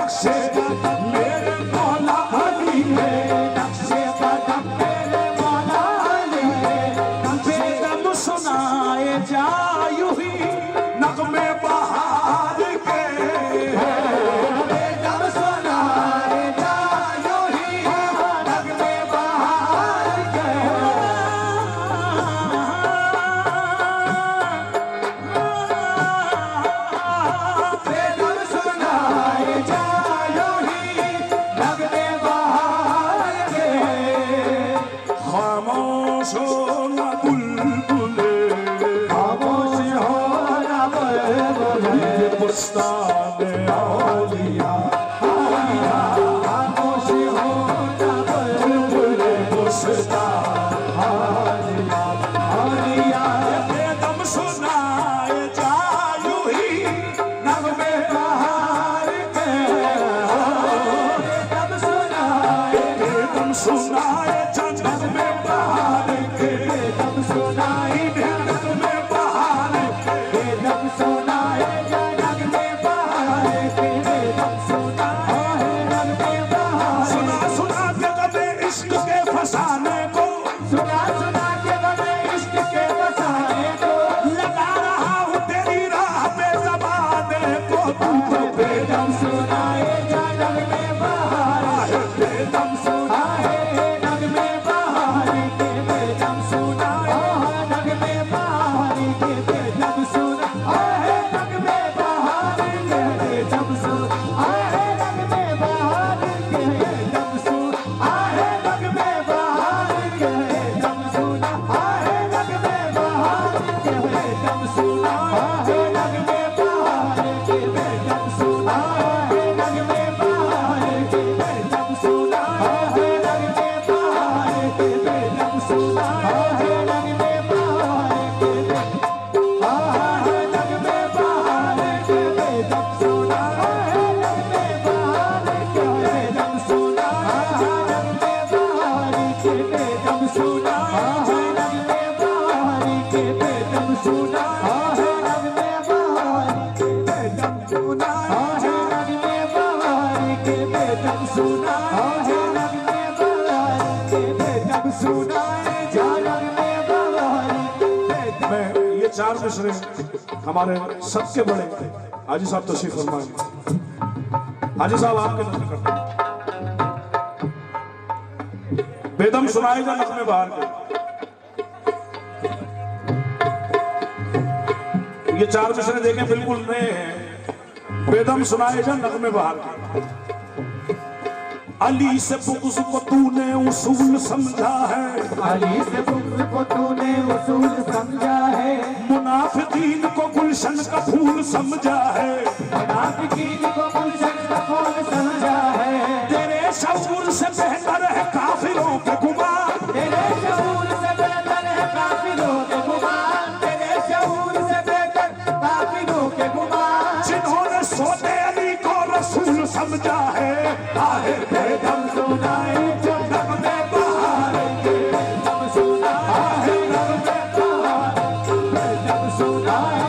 नक्शे कदम मेरे मौला अली है, नक्शे कदम मेरे मौला अली है। बेदम सुनाए जा यूं ही नगमे बहार के, बेदम सुनाए जा यूं ही नगमे बहार के। बेदम सुनाए जा यूं ही नगमे बहार के। खामोश हो ना बुलबुले, खामोश हो ना बुलबुले, बुस्तान औलिया औलिया। खामोश हो ना बुलबुले, बुस्तान औलिया औलिया। बेदम सुनाए जा यूं ही नगमे बहार के, बेदम सुनाए जा नगमे बहार के, बेदम सुनाए जा नगमे बहार के, बेदम सुनाए जा नगमे बहार के, बेदम सुनाए नगमे बहार। सुना सुना के गमे इश्क के फसाने को, सुना सुना के गमे इश्क के फसाने को, लगा रहा हूँ तेरी राह पे ज़माने को। तू तो बेदम सुनाए जा नगमे बहार के, बेदम सुनाए नगमे बहार के, बेदम सुनाए नगमे बहार के, बेदम सुनाए नगमे बहार के, बेदम सुनाए नगमे बहार के, बेदम सुनाए नगमे बहार के, बेदम सुनाए नगमे बहार के, बेदम सुनाए नगमे बहार के, बेदम सुनाए नगमे बहार के, बेदम सुनाए नगमे बहार के, बेदम सुनाए नगमे बहार के, नगमे बहार के, बेदम सुनाए नगमे बहार के, बेदम सुनाए नगमे बहार के, बेदम सुनाए नगमे बहार के, बेदम सुनाए नगमे बहार के, बेदम सुनाए नगमे बहार के, बेदम सुनाए नगमे बहार के, बेदम सुनाए जा नगमे बहार के। मैं ये चार मिसरे हमारे सबके बड़े हाजी साहब तशरीफ फरमाएं। हाजी साहब आपके नजर करते हैं। बेदम सुनाए जा नगमे बहार के, ये चार मिसरे देखें बिल्कुल नए हैं। बेदम सुनाए जा नगमे बहार के। अली से बुग़्ज़ को तूने उसूल समझा है, अली से बुग़्ज़ को तूने उसूल समझा है, मुनाफिकीन को गुलशन का फूल समझा है, मुनाफिकीन को गुलशन का फूल समझा है। तेरे शऊर से बेहतर है काफिरों के गुमान, तेरे शऊर से बेहतर है काफिरों के गुमान, तेरे शऊर से बेहतर काफिरों के गुमान। जिन्होंने सोते अली को रसूल समझा है। आहे बेदम सुनाए जो नगमे बहार के, बेदम सुनाए नगमे बहार के, बेदम सुनाए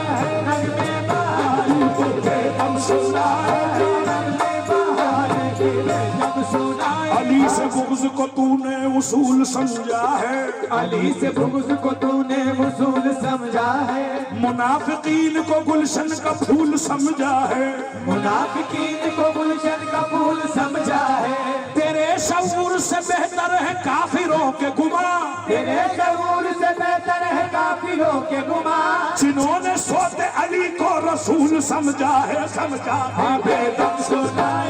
नगमे बहार के, बेदम सुनाए नगमे बहार के, बेदम सुनाए। अली से बुग़्ज़ को तूने उसूल समझा है, अली से बुग़्ज़ को तूने उसूल समझा है, मुनाफिकीन को गुलशन का फूल समझा है, मुनाफिकीन को गुलशन का फूल समझा है। तेरे शऊर से बेहतर है काफिरों के गुमान, तेरे शऊर से बेहतर है काफिरों के गुमान। जिन्होंने सोते अली को रसूल समझा है, समझा है। बेदम सुनाए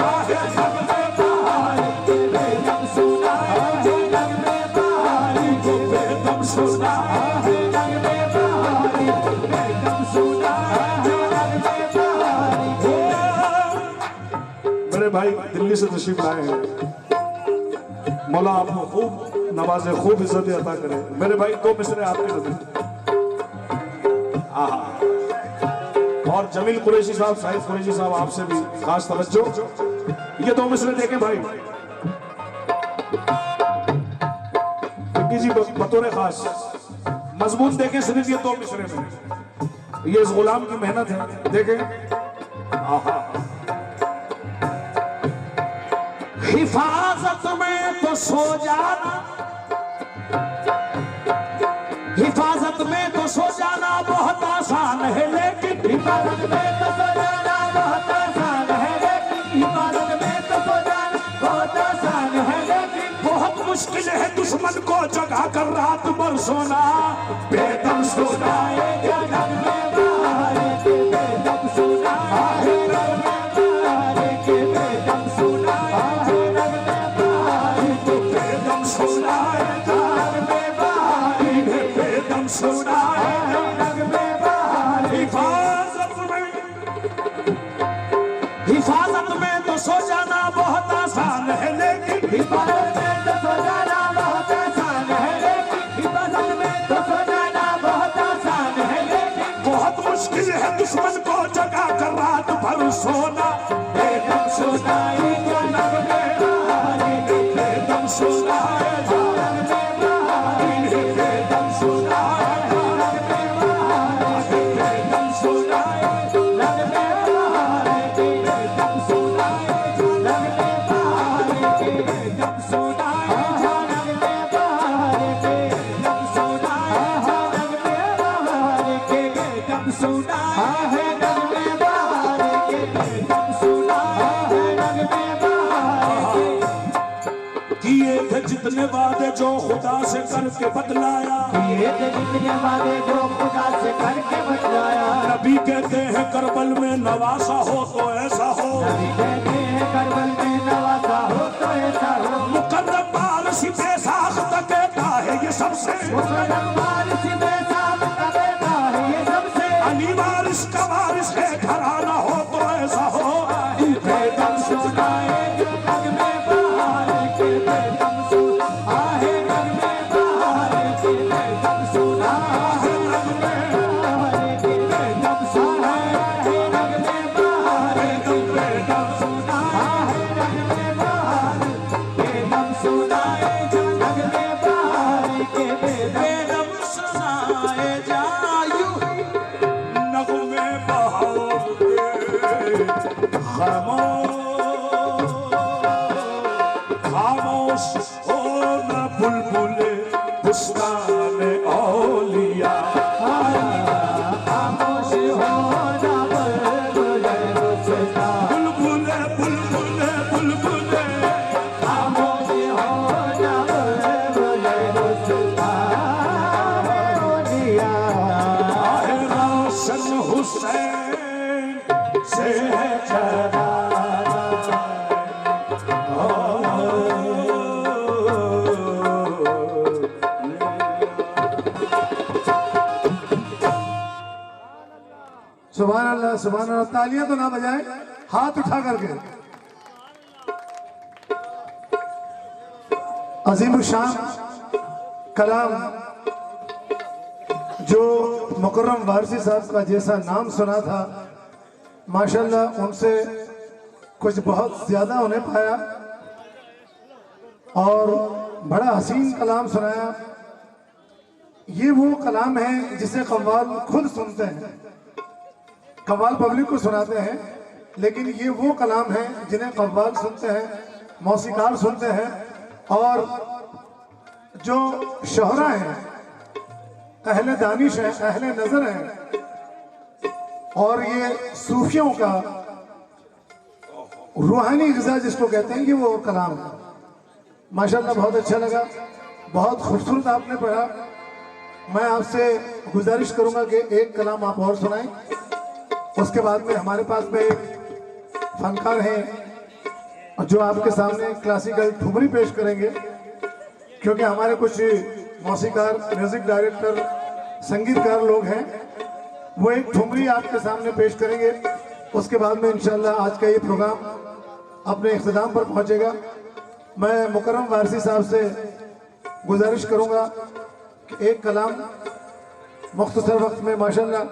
नगमे बहार के, बेदम सुनाए नगमे बहार के, बेदम सुनाए नगमे बहार के, बेदम सुनाए नगमे बहार के। मेरे भाई दिल्ली से तशरीफ लाए हैं, मौला आपको खूब नवाजे, खूब इज्जत अता करे। मेरे भाई दो मिसरे आपके नजर। और जमील कुरैशी साहब, साहिद कुरैशी साहब, आपसे भी खास तवज्जो। ये दो मिसरे देखें भाई, जी बतौर खास मजमून देखें सिर्फ ये दो मिसरे में, ये इस गुलाम की मेहनत है। देखें हिफाजत में तो सो जाना, हिफाजत में तो सो जाना बहुत आसान है, लेकिन हिफाजत में तो सो जाना बहुत आसान है, लेकिन हिफाजत में तो सो जाना बहुत आसान है, लेकिन बहुत मुश्किल है दुश्मन को जगा कर रात भर सोना। बेदम सोना है जगत में बाहर के, बेदम सोना है जगत में बाहर के, बेदम सोना है जगत में बाहर के, बेदम सोना है जगत में बाहर के, बेदम सोना है जगत में बाहर। हिफाजत में तो सो जाना बहुत आसान है, लेकिन हिफाजत में तो सो जाना बहुत आसान है, लेकिन हिफाजत में तो सो जाना बहुत आसान है, लेकिन बहुत मुश्किल है दुश्मन को जगा कर रात भर सोना। बेदम सोना है जगत में बाहर के, बेदम सोना है जगत में बाहर के, बेदम सोना है जगत में बाहर के, बेदम सोना है जगत में बाहर के, बेदम सोना है जगत में बाहर के, बेदम सोना है जगत में बाहर के, बेदम सोना है जगत में बाहर के, बेदम सोना है जगत में बाहर के, बेदम सोना है जगत में बाहर के। किए थे जितने वादे जो खुदा से करके बतलाया, किए थे जितने वादे जो खुदा से करके बतलाया, नबी कहते हैं करबल में नवासा हो तो ऐसा हो, नबी कहते हैं करबल में नवासा हो तो ऐसा हो। मुकर्रम वारिस बेसाख्त कहता है ये सबसे, मुकर्रम वारिस बेसाख्त कहता है ये सबसे, अली वारिस का वारिस है घराना हो तो ऐसा हो। बेदम सोना है जग में बाहर के, बेदम सोना है जग में बाहर के, बेदम सोना है जग में बाहर के, बेदम सोना है जग में बाहर के, बेदम सोना है जग में बाहर के, बेदम सोना है जग में बाहर के, बेदम सोना है जायू नगमे बहार के। खामोश हो न बुलबुले बुस्तान औलिया, खामोश हो न बुलबुले बुस्तान, बुलबुले बुलबुले बुलबुले, खामोश हो न बुलबुले बुस्तान औलिया। रोशन हुसैन से है चराना, सुभान अल्लाह सुभान अल्लाह। तालियां तो ना बजाएं, हाथ उठा करके। अजीम शान कलाम जो मुकर्रम वारसी साहब का जैसा नाम सुना था, माशाल्लाह उनसे कुछ बहुत ज्यादा उन्हें पाया और बड़ा हसीन कलाम सुनाया। ये वो कलाम है जिसे कव्वाल खुद सुनते हैं, कव्वाल पब्लिक को सुनाते हैं, लेकिन ये वो कलाम है जिन्हें कव्वाल सुनते हैं, मौसीकार सुनते हैं, और जो शोहरा हैं, अहले दानिश हैं, अहले नजर हैं, और ये सूफियों का रूहानी ग़िज़ा जिसको कहते हैं, ये वो कलाम है। माशाल्लाह बहुत अच्छा लगा, बहुत खूबसूरत आपने पढ़ा। मैं आपसे गुजारिश करूंगा कि एक कलाम आप और सुनाएं, उसके बाद में हमारे पास में एक फनकार हैं जो आपके सामने क्लासिकल ठुमरी पेश करेंगे, क्योंकि हमारे कुछ मौसीकार, म्यूजिक डायरेक्टर, संगीतकार लोग हैं, वो एक ठुमरी आपके सामने पेश करेंगे। उसके बाद में इंशाल्लाह आज का ये प्रोग्राम अपने इख्तिताम पर पहुंचेगा। मैं मुकर्रम वारसी साहब से गुजारिश करूंगा कि एक कलाम मुख्तसर वक्त में, माशाल्लाह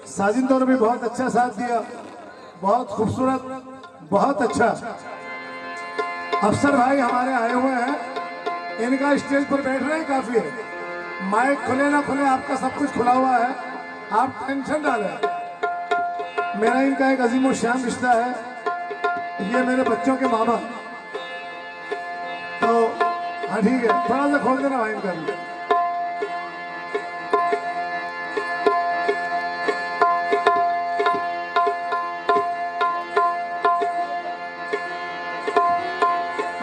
साजिंदों ने भी बहुत अच्छा साथ दिया, बहुत खूबसूरत, बहुत अच्छा। अफसर भाई हमारे आए हुए हैं, इनका स्टेज पर बैठ रहे हैं काफी है, माइक खुले ना खुले आपका सब कुछ खुला हुआ है, आप टेंशन डालें। मेरा इनका एक अजीम शान रिश्ता है, ये मेरे बच्चों के मामा हाँ ठीक है, थोड़ा सा खोल देना भाई कर।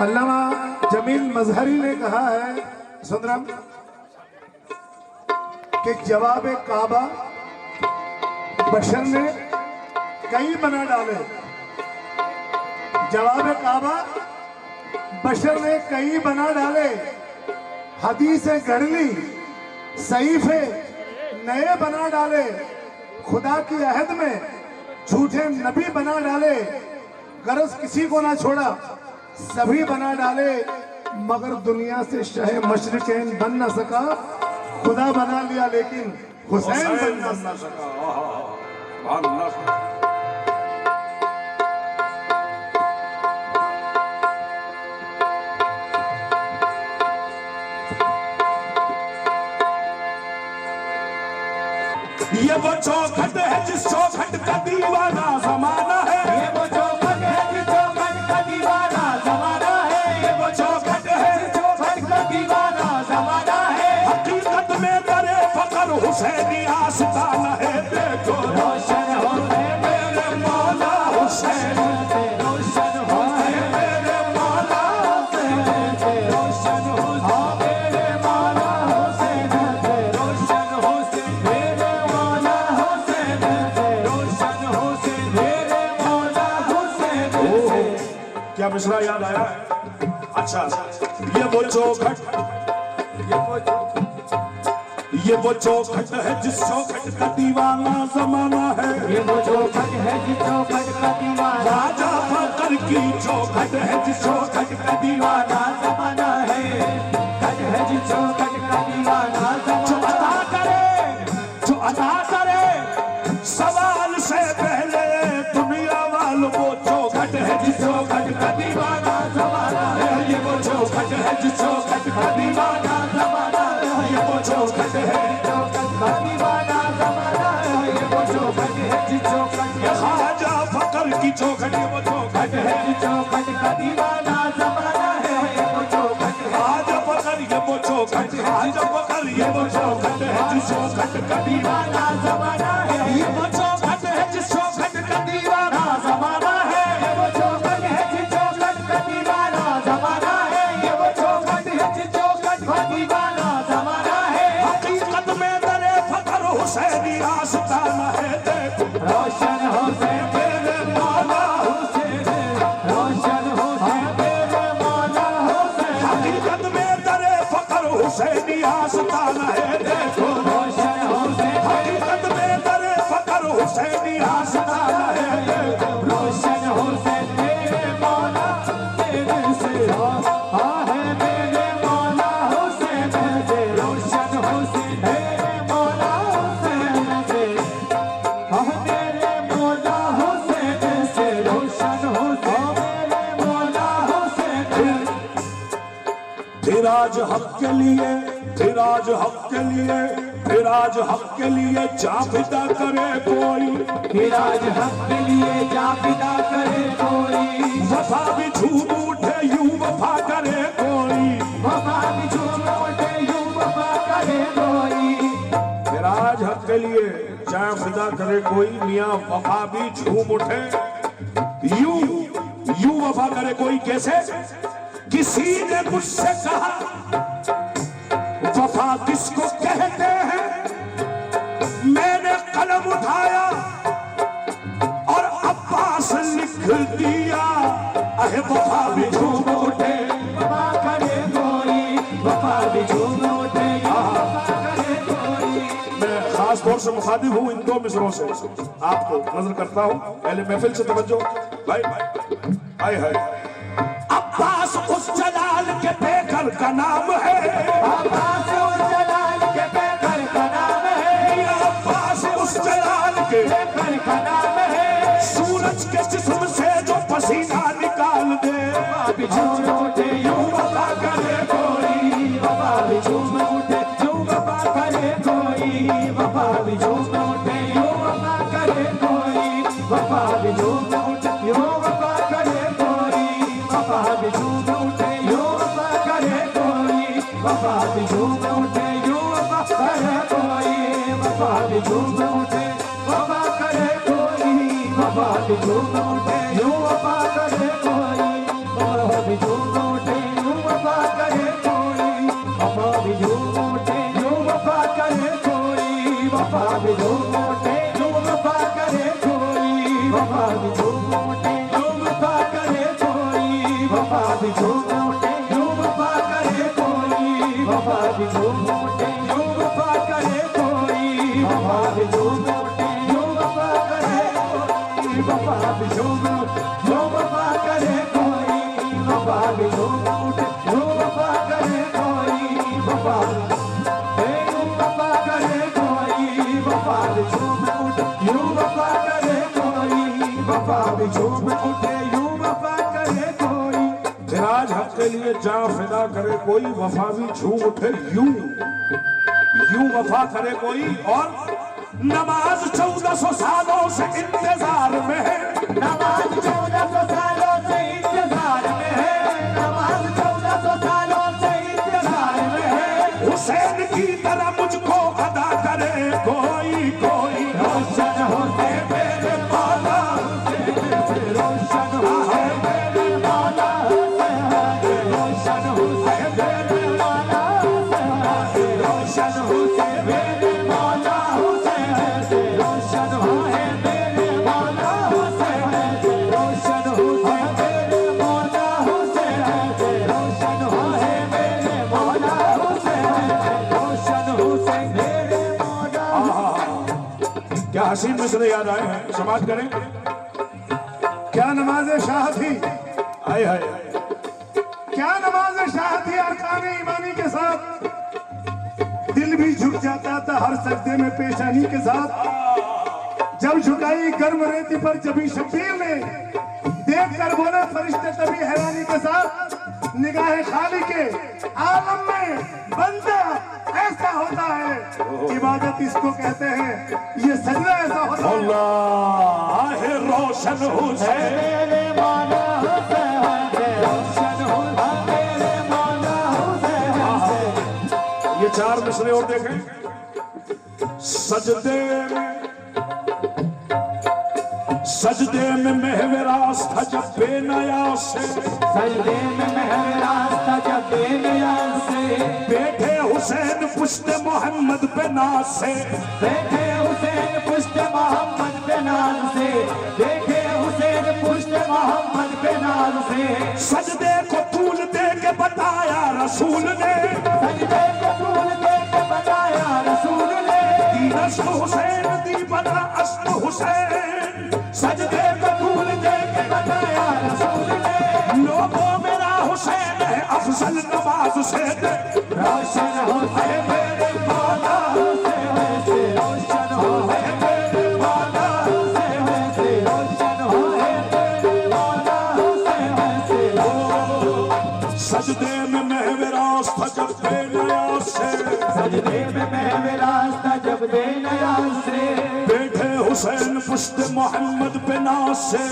अल्लामा जमील मजहरी ने कहा है, सुंदरम, कि जवाब काबा बशर ने कई बना डाले। जवाब काबा बशर ने कई बना डाले, हदीसें गढ़ ली, सहीफे नए बना डाले, खुदा की अहद में झूठे नबी बना डाले, गरज किसी को ना छोड़ा सभी बना डाले, मगर दुनिया से शहे मशरिकैन बन न सका, खुदा बना लिया लेकिन हुसैन बन न सका। ये वो चौखट है जिस चौखट का दीवाना जमाना है, ये वो चौखट है जिस चौखट का दीवाना जमाना है, ये वो चौखट है जिस चौखट का दीवाना जमाना है। हकीकत में दरे फकर हुसैनी आस्ताना है, देखो रोशन हो मेरे मौला हुसैन, रोशन हो मेरे मौला हुसैन, रोशन हो मेरे मौला हुसैन, रोशन हो मेरे मौला हुसैन, रोशन हो मेरे मौला हुसैन। क्या मिसरा याद आया? अच्छा, ये वो चौखट है जिस चौखट का दीवाना जमाना है, ये वो चौखट है जिस चौखट का दीवाना, राजा फकर की चौखट है जिस चौखट का दीवाना जमाना है, खट है जिस चौखट का दीवाना जमाना। जो अदा करे सवाल से पहले दुनिया वालों, वो चौखट है जिस चौखट का दीवाना जमाना है, ये वो चौखट है जिस चौखट का दीवाना जमाना है, ये वो चौखट है चौखट का दीवाना जमाना है, ये वो चौखट है जिस चौखट का ख्वाजा फकर की चौखट, ये वो चौखट है जिस चौखट का दीवाना जमाना है, ये वो चौखट ख्वाजा फकर, ये वो चौखट ख्वाजा फकर, ये वो चौखट है जिस चौखट का दीवाना जमाना है, ये वो चौखट है जिस चौखट का दीवाना जमाना है, ये वो चौखट है जिस चौखट का दीवाना जमाना है, ये वो चौखट है जिस चौखट का दीवाना जमाना है। हकीकत में दरे फकर हुसैनी आस्ताना है, देखो रोशन हो मेरे मौला हुसैन, रोशन हो मेरे मौला हुसैन। हकीकत में दरे फकर हुसैनी आस्ताना है, देखो रोशन हो हकीकत में दरे फकर हुसैनी आस्ताना है, देखो रोशन हो मेरे मौला तेरे से है मेरे मौला हुसैन से, रोशन हो मेरे मौला हुसैन से, मेरे मौला हुसैन से, रोशन हो मेरे मौला हुसैन। फिर आज हक के लिए, फिर आज हक के लिए, फिर आज हक के लिए जा फिदा करे कोई, फिर आज हक के लिए जा फिदा करे कोई, वफा भी झूठ उठे यूं वफा करे कोई, वफा भी झूठ उठे यूं वफा करे कोई। फिर आज हक के लिए जा फिदा करे कोई, मियां वफा भी झूम उठे यूं वफा करे कोई। कैसे? किसी ने मुझसे कहा वफा किसको कहते हैं, मैंने कलम उठाया और अब्बास लिख दिया, अहे वफा भी झूम उठे वफा करे कोई, वफा भी झूम उठे वफा करे कोई। मैं खास तौर से मुखातिब हूँ इन दो मिसरों से, आपको नजर करता हूँ, पहले महफिल से तवज्जो भाई, हाय हाय। अब्बास उस जलाल के बेकर का नाम है, अब्बास उस जलाल के बेकर का नाम है, अब्बास उस जलाल के बेकर का नाम है। सूरज के जिस्म से जो पसीना निकाल दे, वफा भी झूम उठे यूं वफा करे कोई, वफा भी झूम उठे यूं वफा करे कोई, वफा भी झूम उठे यूं वफा करे कोई, वफा भी झूम उठे यूं वफा करे कोई, वफा भी झूम उठे यूं वफा करे कोई। वफा भी झूम उठे यूं वफा करे कोई वफा भी झूम उठे वफा करे कोई वफा भी झूम उठे यूं वफा करे कोई वफा भी झूम उठे यूं वफा करे कोई वफा भी झूम उठे यूं वफा करे कोई वफा भी झूम उठे यूं वफा करे कोई वफा भी झूम उठे यूं वफा करे कोई वफा भी झूम उठे यूं वफा करे कोई वफा भी झूम उठे यूं वफा करे कोई वफा भी झूम उठे यूं वफा करे कोई वफा भी झूम उठे यूं वफा करे कोई वफा भी झूम उठे यूं वफा करे कोई वफा यूं वफा करे कोई वफा भी झूम उठे यूं वफा करे कोई वफा भी झूम उठे यूं वफा करे कोई आज हक के लिए जहाँ फिदा करे कोई वफा भी झूम उठे यूं यूं वफा करे कोई। और नमाज 1400 सालों से इंतजार में है नमाज 1400 सालों से इंतजार में है नमाज 1400 सालों से इंतजार में है हुसैन की तरह मुझको अदा करे कोई कोई रोशन होते मेरे मौला रोशन होते मेरे मौला रोशन होते मेरे मौला रोशन होते मेरे मौला रोशन होते मेरे मौला रोशन होते मेरे मौला रोशन होते मेरे मौला रोशन होते मेरे मौला। क्या हसीन मिसरे याद आए हैं, समाज करें। क्या नमाज शाह थी, आए हाय क्या नमाज शाह थी। अरकान ईमानी के साथ दिल भी झुक जाता था हर सजदे में पेशानी के साथ। जब झुकाई गर्म रेती पर जबी शब्बीर ने देख कर बोले फरिश्ते तभी हैरानी के साथ निगाह खाली के आलम में बंदा ऐसा होता है, इबादत इसको कहते हैं, ये सजदा ऐसा होता है। अल्लाह है रोशन हुसैन मेरे मौला हुसैन रोशन होता मेरे मौला हुसैन। ये 4 मिसरे और देखें। सजदे में महवरास था जब बेनयास से सजदे में महराज था जब बेनियाज से बैठे हुसैन पुश्त मोहम्मद पे नाज से बैठे हुसैन पुष्ट मोहम्मद पे नाज से देखे हुसैन पुष्ट मोहम्मद पे नाज से सजदे को तूल दे के बताया रसूल ने सजदे को तूल दे के बताया रसूल ने दीन अश्क हुसैन दी बना अश्क हुसैन सजदे को तूल दे के बताया रसूल ने लोगों मेरा हुसैन है अफजल नवाज से दे रोशन होते मेरे मौला हुसैन से रोशन होते मेरे मौला हुसैन से रोशन होते मेरे मौला हुसैन से सजदे में महवरास था जब बेनयास से सजदे में महवराज था जब बेनियाज से बैठे हुसैन पुश्त मोहम्मद पे नाज से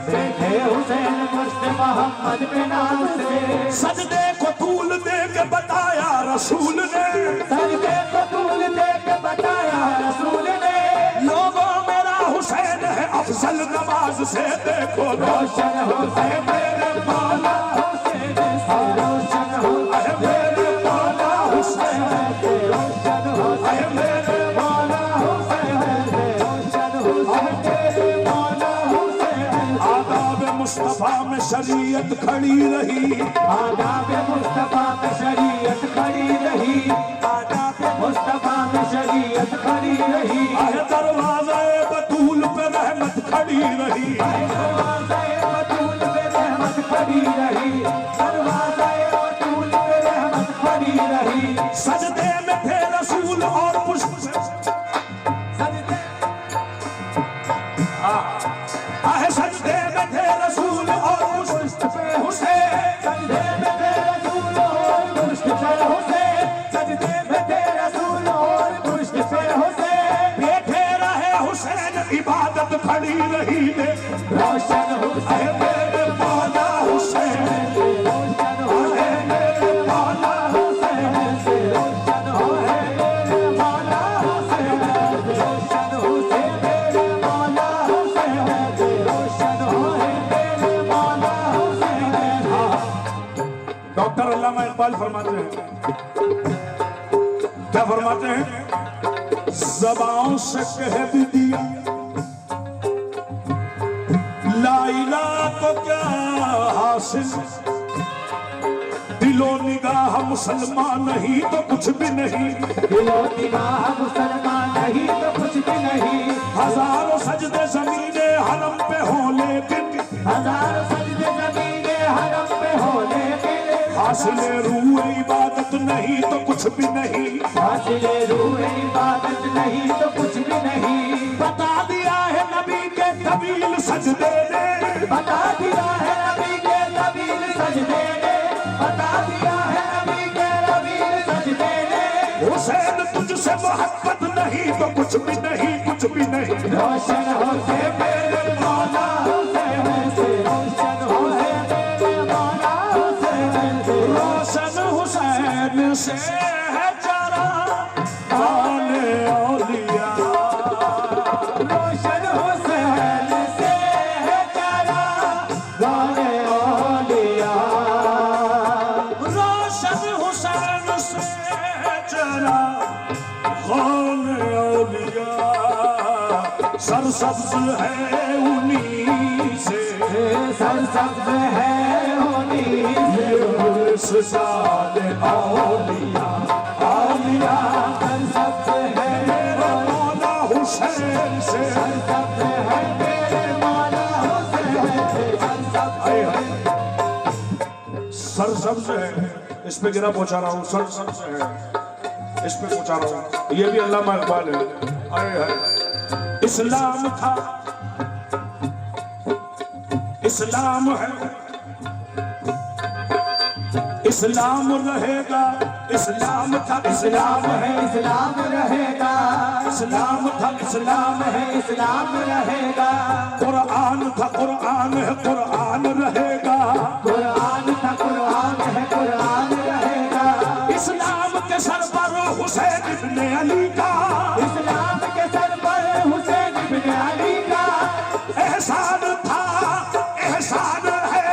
देखे हुसैन पुष्ट मोहम्मद पे नाज से सजदे को तूल दे के बताया रसूल ने सजदे को तूल दे के बताया रसूल ने लोगों मेरा हुसैन है अफजल नवाज से देखो रोशन होते मेरे मौला हुसैन से रोशन होते मेरे मौला हुसैन से रोशन होते मेरे मौला हुसैन से रोशन होते मेरे मौला हुसैन। आदाब मुस्तफा में शरीयत खड़ी रही आदाब मुस्तफा में शरीयत खड़ी रही आदाब मुस्तफा में शरीयत खड़ी रही आहे दरवाज़े बतूल पे रहमत खड़ी रही दरवाज़े बतूल पे रहमत खड़ी रही दरवाज़े बतूल पे रहमत खड़ी रही सजदे में थे रसूल और पुष्प सजदे आहे सजदे में थे रसूल और पुष्प पे हुसैन सजदे में थे रसूल और पुष्ट पे हुसैन सजदे में थे रसूल और पुष्ट पे हुसैन बैठे रहे हुसैन इबादत खड़ी रही ने रोशन हुसैन मेरे मौला हुसैन रोशन हुसैन मेरे मौला हुसैन डॉक्टर अल्लामा इकबाल फरमाते हैं, क्या फरमाते हैं? ज़बान से कह भी दिया ला इलाहा को क्या हासिल, दिलो निगाह मुसलमान नहीं तो कुछ भी नहीं, दिलो निगाह मुसलमान नहीं तो कुछ भी नहीं। हजारों सजदे ज़मीने हरम पे हो लेकिन, हजारों सजदे ज़मीने हरम पे हो लेकिन, हासिले रूह इबादत नहीं तो कुछ भी नहीं, हासिले रूह इबादत नहीं तो कुछ भी नहीं। बता दिया है नबी के तवील सजदे ने, बता दिया है नबी के तवील सजदे ने, बता दिया है नबी के तवील सजदे ने। हुसैन तुझसे मोहब्बत नहीं तो कुछ भी नहीं, कुछ भी नहीं। रोशन हो से मेरे मौला हुसैन से, रोशन हो से मेरे मौला हुसैन से, रोशन हुसैन से है जरा आने औलिया, रोशन हुसैन से है जरा गाने औलिया, रोशन हुसैन से है जरा आने औलिया, सरसब्ज है उन्हीं से, सरसब्ज है उन्हीं से, साले औलिया औलिया, सरसब्ज है मेरे मौला हुसैन से, सरसब्ज है मेरे मौला हुसैन से, सरसब्ज है। इस पे गिरा पहुंचा रहा हूँ, सरसब्ज है इस पे पहुंचा रहा हूँ। ये भी अल्लामा इकबाल है। आए हाय, इस्लाम था, इस्लाम है, इस्लाम रहेगा, इस्लाम था, इस्लाम है, इस्लाम रहेगा, इस्लाम था, इस्लाम है, इस्लाम रहेगा, कुरान था, कुरान है, कुरान रहेगा, कुरान था, कुरान है, कुरान रहेगा। इस्लाम के सर पर हुसैन इब्ने अली का, इस्लाम के सर पर हुसैन इब्ने अली का एहसान था, एहसान है,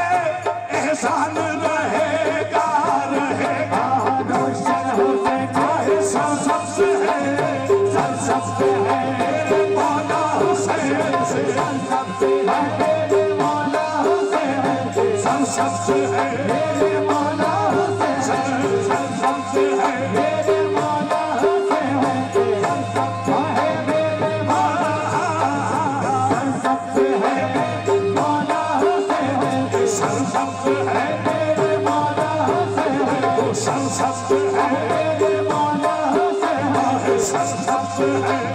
एहसान रहेगा, रहेगा। रोशन हुसैन सरसब्ज है, सरसब्ज है मेरे मौला हुसैन से, सरसब्ज है मेरे मौला हुसैन से, सरसब्ज है, मेरे मौला हुसैन से, सरसब्ज है, मेरे मौला हुसैन से, सरसब्ज है मेरे मौला, सरसब्ज है मौला हुसैन से, सरसब्ज है, मेरे मौला हुसैन से, सरसब्ज है, मेरे मौला हुसैन से, सरसब्ज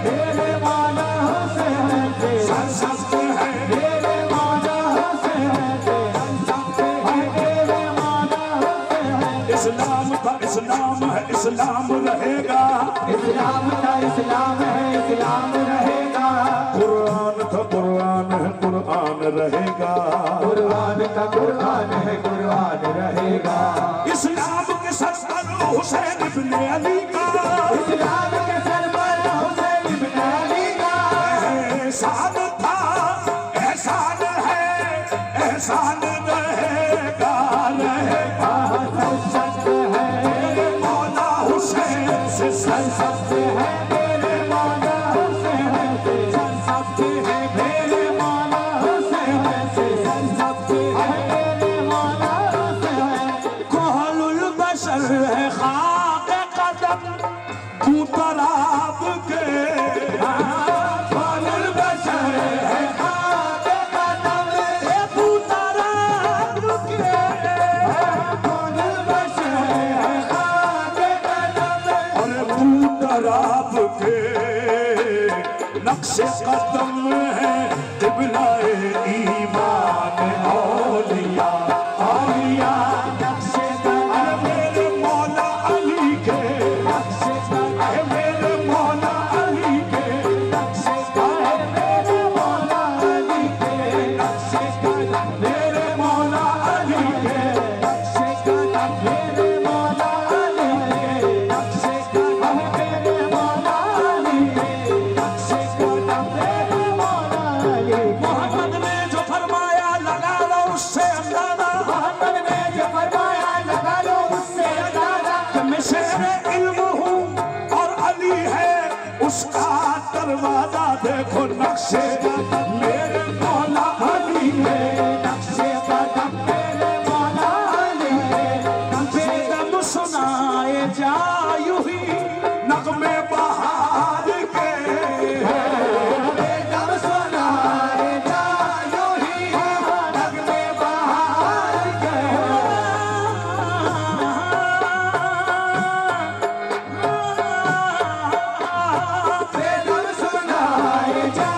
है, मेरे मौला हुसैन से, सरसब्ज है, मेरे मौला हुसैन से, सरसब्ज है मेरे मौला हुसैन से। इस्लाम था, इस्लाम है, इस्लाम रहेगा, इस्लाम का इस्लाम है, इस्लाम रहेगा, कुरान था, कुरान है, कुरान रहेगा, कुरान का कुरान है, कुरान रहेगा। इस्लाम के सर पर हुसैन इब्ने अली का, इस्लाम के सर पर हुसैन इब्ने अली का एहसान था, एहसान है, एहसान रहेगा, रहेगा। सरसब्ज है मेरे मौला हुसैन से, सरसब्ज है मेरे मौला हुसैन से, सरसब्ज है मेरे मौला हुसैन से, सरसब्ज है मेरे मौला हुसैन। कोहलुल बशर है खाक कदम तू तराब के, कोहलुल बशर है खाक कदम तू तराब के, कोहलुल बशर है खाक कदम अरे तू तराब के नक्शे कदम है क़िबला-ए ईमान औलिया, औलिया। नक्शे कदम अरे मेरे मौला अली के, नक्शे कदम अरे मेरे मौला अली के, नक्शे कदम मेरे मौला अली के, नक्शे कदम मेरे मौला अली के, नक्शे कदम मेरे मौला अली के, नक्शे कदम मेरे मौला अली के, नक्शे कदम मेरे मौला अली के। मोहम्मद वादा देखो नक्शे मेरे मौला अली है, नक्शे कदम मेरे मौला अली है। बेदम सुनाए जा यूं ही नगमे बहार के, बेदम सुनाए जा यूं ही नगमे बहार के। बेदम सुनाए जा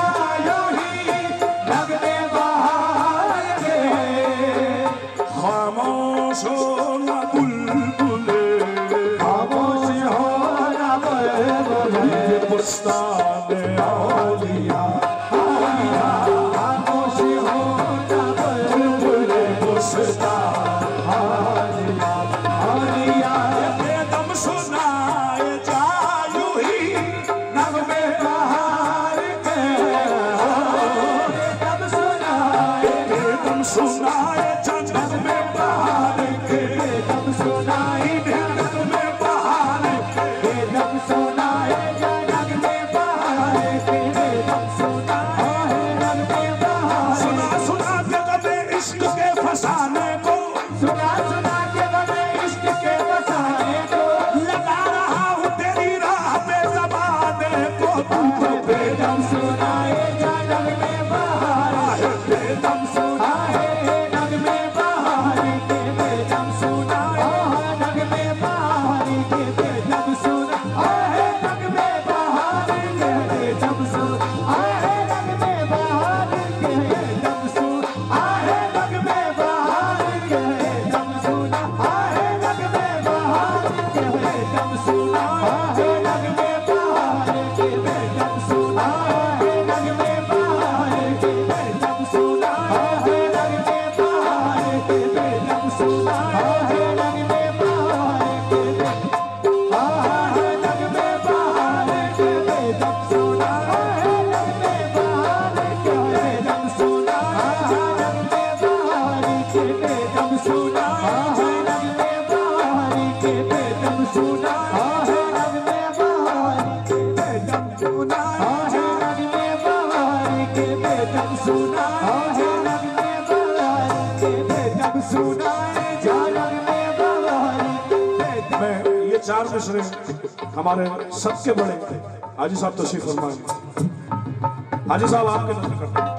यूं ही नगमे बहार के। खामोश हो न बुलबुले, खामोश हो न बुलबुले, बुस्तान औलिया औलिया। खामोश हो न बुलबुले, बुस्तान औलिया औलिया। बेदम सुनाए जा यूं ही नगमे बहार के, बेदम सुनाए जा नगमे बहार के, बेदम सुनाए जा नगमे बहार के, बेदम सुनाए जा नगमे बहार के, बेदम सुनाए नगमे बहार। सुना सुना के गमे इश्क के फसाने को, सुना सुना के गमे इश्क के फसाने को, लगा रहा हूँ तेरी राह पे ज़माने को। तू तो बेदम सुनाए जा नगमे बहार, बेदम सुनाए नगमे बहार के, बेदम सुनाए नगमे बहार के, बेदम सुनाए नगमे बहार के, बेदम सुनाए नगमे बहार के, बेदम सुनाए नगमे बहार के, बेदम सुनाए नगमे बहार के, बेदम सुनाए नगमे बहार के, बेदम सुनाए नगमे बहार के, बेदम सुनाए नगमे बहार के, बेदम सुनाए नगमे बहार के, नगमे बहार के, बेदम सुनाए नगमे बहार के, बेदम सुनाए नगमे बहार के, बेदम सुनाए नगमे बहार के, बेदम सुनाए नगमे बहार के, बेदम सुनाए नगमे बहार के, बेदम सुनाए नगमे बहार के, बेदम सुनाए जा नगमे बहार के। मैं ये चार मिसरे हमारे सबके बड़े हाजी साहब तशरीफ फरमाएंगे। हाजी साहब आपके नजर करते हैं।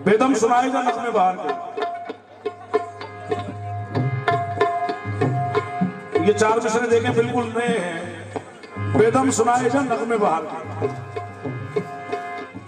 बेदम सुनाए जा नगमे बहार के, ये चार मिसरे देखें बिल्कुल नए हैं। बेदम सुनाए जा नगमे बहार के।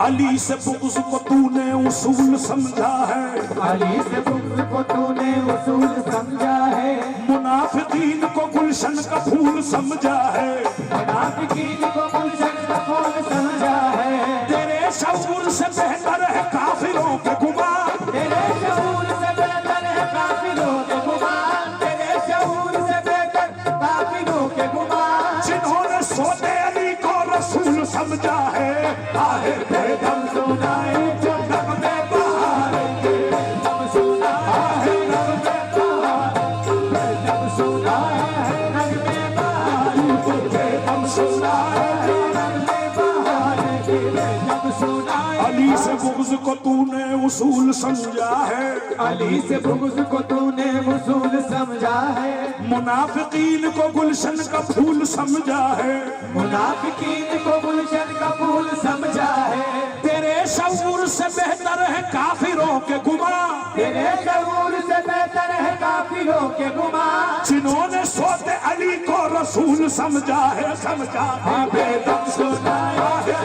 अली से बुग़्ज़ को तूने उसूल समझा है, अली से बुग़्ज़ को तूने उसूल समझा है, मुनाफिकीन को गुलशन का फूल समझा है, मुनाफिकीन को गुलशन का फूल समझा है। तेरे शऊर से बेहतर है काफिरों के गुमान, तेरे शऊर से बेहतर है काफिरों के गुमान, तेरे शऊर से बेहतर काफिरों के गुमान। जिन्होंने सोते अली को रसूल समझा है। आहे बेदम सुनाए जो नगमे बहार के, बेदम सुनाए नगमे बहार के, बेदम सुनाए नगमे बहार के, बेदम सुनाए नगमे बहार के, बेदम सुनाए। अली से बुग़्ज़ को तूने उसूल समझा है, अली से बुग़्ज़ को तूने उसूल समझा है, मुनाफिकीन को गुलशन का फूल समझा है, मुनाफिकीन को गुलशन का फूल समझा है। तेरे शऊर से बेहतर है काफिरों के गुमान, तेरे शऊर से बेहतर है काफिरों के गुमान। जिन्होंने सोते अली को रसूल समझा है, समझा है। बेदम सुनाए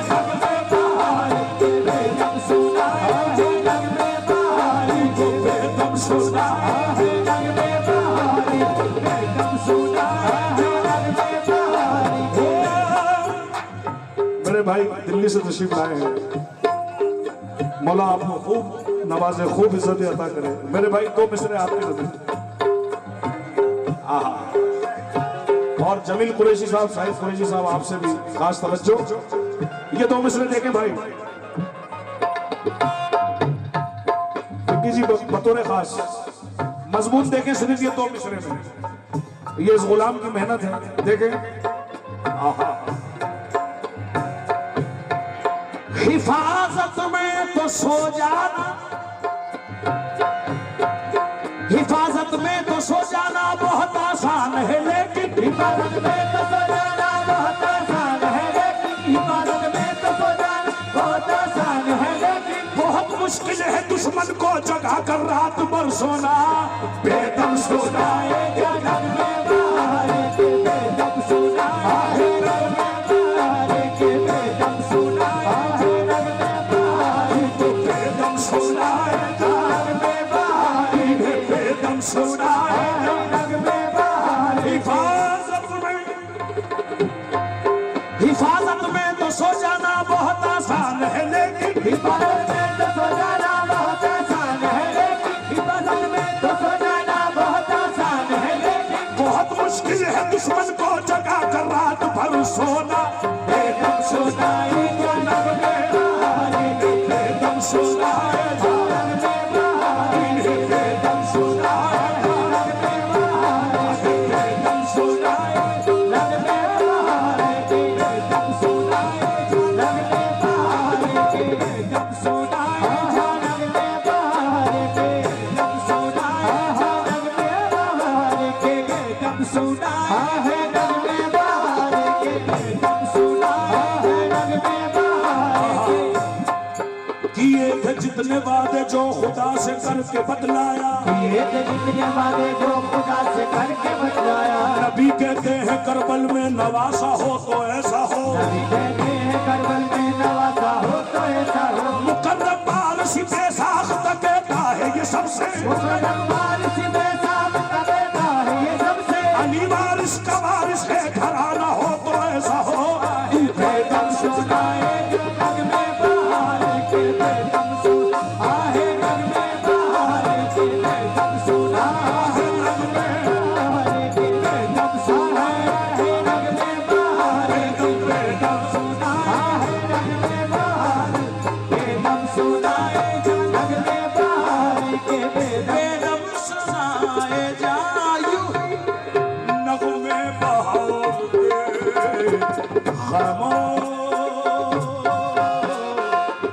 नगमे बहार के, बेदम सुनाए नगमे बहार के, बेदम सुनाए नगमे बहार के, बेदम सुनाए नगमे बहार के। मेरे भाई दिल्ली से तशरीफ लाए हैं, मौला आपको खूब नवाजे, खूब इज्जत अता करे। मेरे भाई दो मिसरे आपके नजर। और जमील कुरैशी साहब, साहिद कुरैशी साहब, आपसे भी खास तवज्जो। ये दो मिसरे देखें भाई, जी बतौर खास मजमून देखें सिर्फ ये दो मिसरे में। ये इस गुलाम की मेहनत है, देखें। आहा हिफाजत में तो सो जाना, हिफाजत में तो सो जाना बहुत आसान है, लेकिन हिफाजत में तो सो जाना बहुत आसान है, लेकिन हिफाजत में तो सो जाना बहुत आसान है, लेकिन बहुत मुश्किल है दुश्मन को जगा कर रात भर सोना। बेदम सोना है जगत में बाहर के, बेदम सोना है जगत में बाहर के, बेदम सोना है जगत में बाहर के, बेदम सोना है जगत में बाहर के, बेदम सोना है जगत में बाहर के। हिफाजत में तो सो जाना बहुत आसान है, लेकिन हिफाजत में तो सो जाना बहुत आसान है, लेकिन हिफाजत में तो सो जाना बहुत आसान है, लेकिन बहुत मुश्किल है दुश्मन को जगा कर रात भर सोना। बेदम सोना है जगत में बाहर के, बेदम सोना है जगत में बाहर के, बेदम सोना है जगत में बाहर के, बेदम सोना है जगत में बाहर के, बेदम सोना है जगत में बाहर के, बेदम सोना है जगत में बाहर के, बेदम सोना है जगत में बाहर के, बेदम सोना है जगत में बाहर के, बेदम सोना है जगत में बाहर के। किए थे जितने वादे जो खुदा से करके बतलाया, किए थे जितने वादे जो खुदा से करके बतलाया। नबी कहते हैं करबल में नवासा हो तो ऐसा हो, नबी कहते हैं करबल में नवासा हो तो ऐसा हो। मुकर्रम वारिस बेसाख्त कहता है ये सबसे, मुकर्रम वारिस बेसाख्त कहता है ये सबसे। अली वारिस का वारिस है घराना हो तो ऐसा हो। बेदम सोना है जग में बाहर के, बेदम सोना है जग में बाहर के, बेदम सोना है जग में बाहर के, बेदम सोना है जग में बाहर के, बेदम सोना है जग में बाहर के, बेदम सोना है जग में बाहर के, बेदम सोना है जायू नगमे बहार के।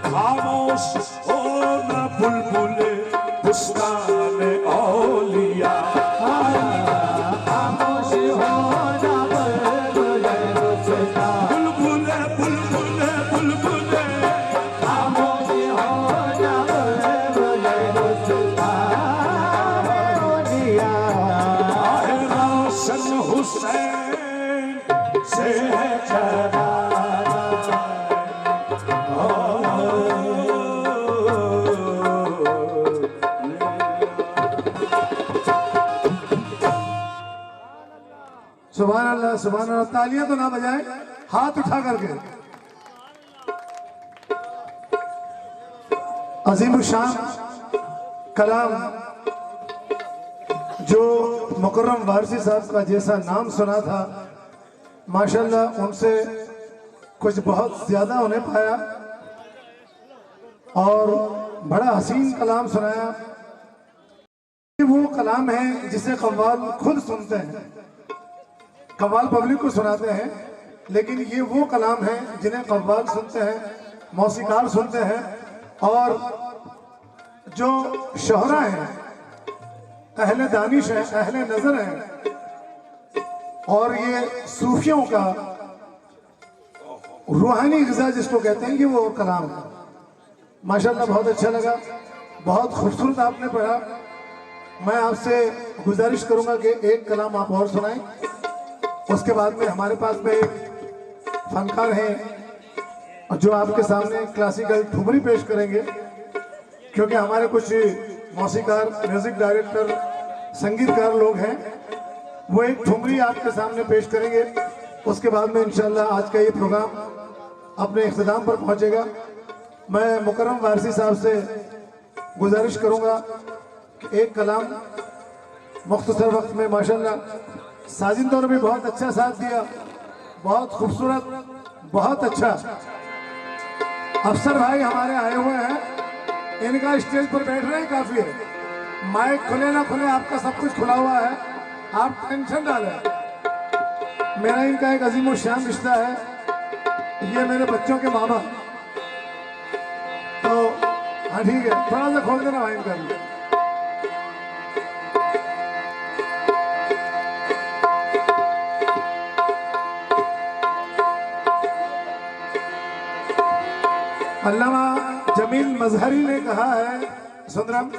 खामोश हो न बुलबुले बुस्तान औलिया, खामोश हो न बुलबुले बुस्तान, बुलबुले बुलबुले बुलबुले, खामोश हो न बुलबुले बुस्तान औलिया। रोशन हुसैन से चला सुभान अल्लाह सुभान अल्लाह। तालियां तो ना बजाएं, हाथ उठा करके। अजीम शान कलाम जो मुकर्रम वारसी साहब का जैसा नाम सुना था, माशाल्लाह उनसे कुछ बहुत ज्यादा उन्हें पाया और बड़ा हसीन कलाम सुनाया। ये वो कलाम है जिसे कव्वाल खुद सुनते हैं, कव्वाल पब्लिक को सुनाते हैं, लेकिन ये वो कलाम है जिन्हें कव्वाल सुनते हैं, मौसीकार सुनते हैं, और जो शोहरा हैं, अहले दानिश हैं, अहले नजर हैं, और ये सूफियों का रूहानी ग़िज़ा जिसको कहते हैं कि वो कलाम है। माशाल्लाह बहुत अच्छा लगा, बहुत खूबसूरत आपने पढ़ा। मैं आपसे गुजारिश करूंगा कि एक कलाम आप और सुनाएं, उसके बाद में हमारे पास में एक फनकार हैं जो आपके सामने क्लासिकल ठुमरी पेश करेंगे, क्योंकि हमारे कुछ मौसीकार, म्यूजिक डायरेक्टर, संगीतकार लोग हैं, वो एक ठुमरी आपके सामने पेश करेंगे। उसके बाद में इंशाल्लाह आज का ये प्रोग्राम अपने इख्तिताम पर पहुंचेगा। मैं मुकर्रम वारसी साहब से गुजारिश करूंगा कि एक कलाम मुख्तसर वक्त में, माशाल्लाह साजिंदों ने भी बहुत अच्छा साथ दिया, बहुत खूबसूरत, बहुत अच्छा। अफसर भाई हमारे आए हुए हैं, इनका स्टेज पर बैठ रहे हैं काफी है, माइक खुले ना खुले आपका सब कुछ खुला हुआ है, आप टेंशन डालें। मेरा इनका एक अजीम शान रिश्ता है, ये मेरे बच्चों के मामा, हाँ ठीक है, थोड़ा सा खोल देना भाई इनका भी। अल्लामा जमील मजहरी ने कहा है सुंदरम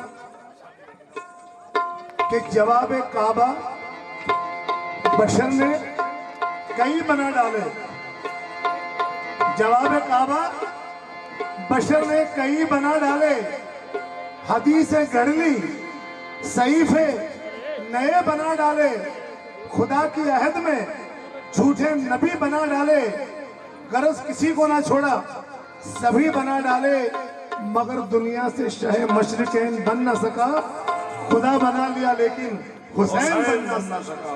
कि जवाब काबा बशर ने कई बना डाले। जवाब काबा बशर ने कई बना डाले, हदीसें गढ़ ली, सहीफे नए बना डाले, खुदा की अहद में झूठे नबी बना डाले, गरज किसी को ना छोड़ा सभी बना डाले, मगर दुनिया से शह मशरिकैन बन न सका, खुदा बना लिया लेकिन हुसैन बन न सका।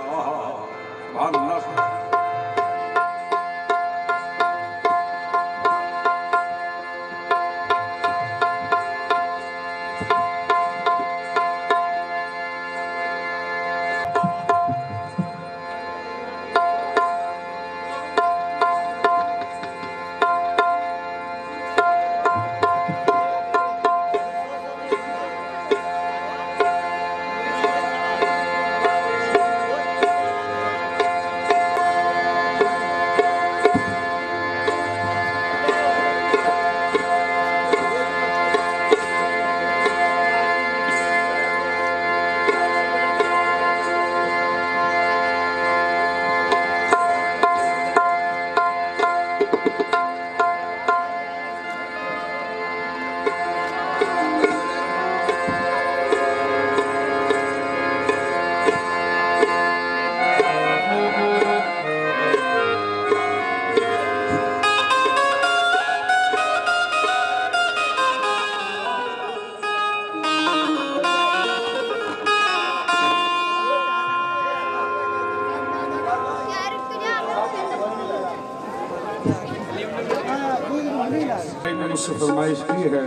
मुझसे फरमाइश की है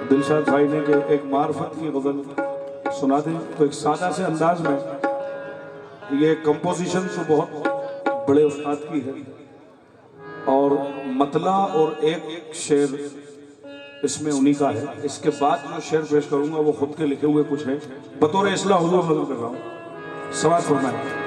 दिलशाद भाई ने कि एक मार्फत की गज़ल सुना दें, तो एक सादा से अंदाज में। ये कंपोजिशन तो बहुत बड़े उस्ताद की है और मतला और एक शेर इसमें उन्हीं का है। इसके बाद जो शेर पेश करूंगा वो खुद के लिखे हुए कुछ है, बतौर इस्लाह हुजूर नज़र कर रहा हूँ। सवाल फरमाएं।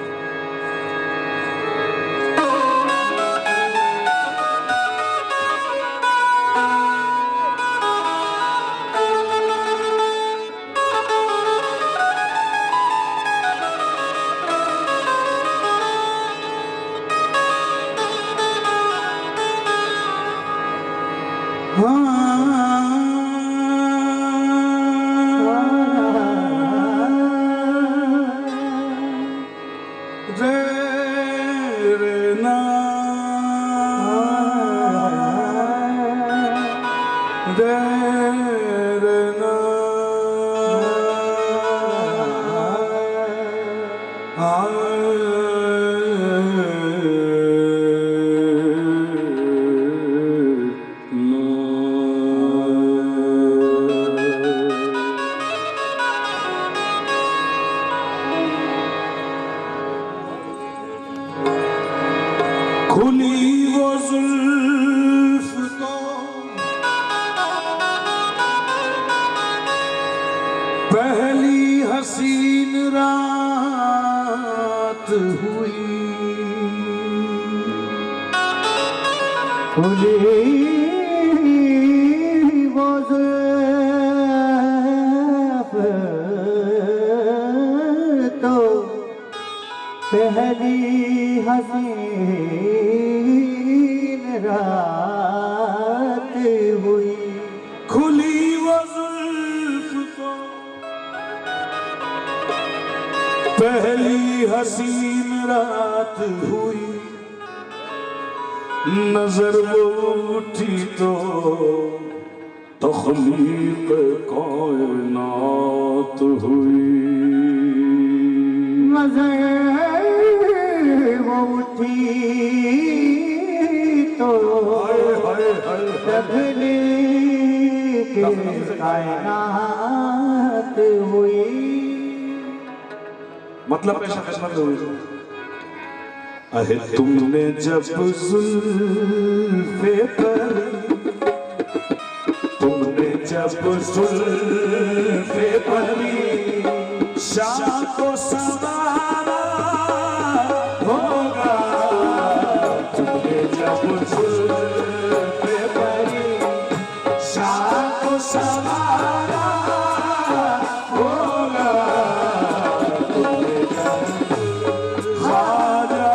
खुली वो जुल्फ तो पहली हसीन रात हुई, खुली वो जुल्फ तो पहली हसीन रात हुई। खुली वो जुल्फ तो पहली हसीन रात हुई, नजर वो उठी तो तख्लीक कायनात हुई। नजर वो उठी तो तख्लीक कायनात हुई। मतलब ऐसा खिदमत हुई। अहे तुमने जब जुल्फे पर तुम जब जुल्फ़े परी शाह को सवारा होगा, तुमने जब जुल्फ़े परी शाह को सवारा होगा, तुमने जब ख्वाजा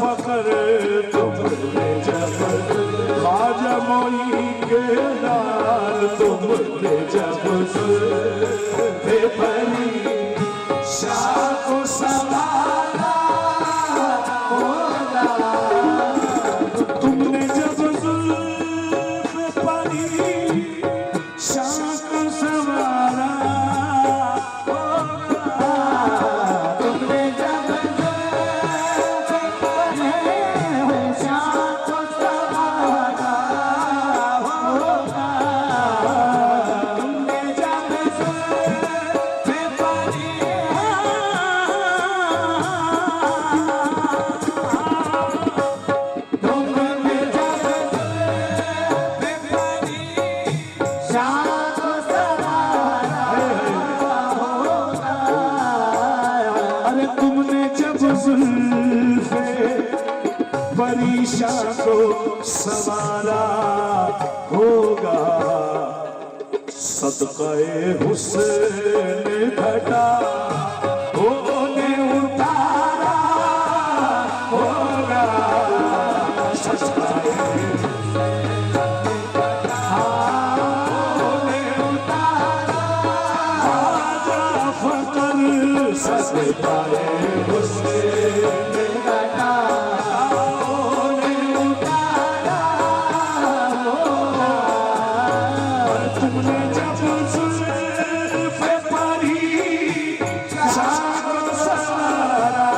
फकर तुमने जब ख्वाजा मोई के नाल तुमने जब जुल्फ़े परी शाह को सवारा होगा, तुमने जब जुल्फ़े परी शाह को सवारा होगा, तुमने जब जुल्फ़े परी शाह को सवारा होगा, तुमने जब जुल्फ़े परी तुमने जब जुल्फ़े परी शाह को सवारा होगा, अरे तुमने जब जुल्फ़े परी शाह को सवारा होगा, सदक़े हुस्न घटा होने उतारा होगा, सदक़े होने उतारा ख्वाजा फकर सदक़े हुस्न घटा होने उतारा होगा, तुमने जब जुल्फ़े परी शाह को सवारा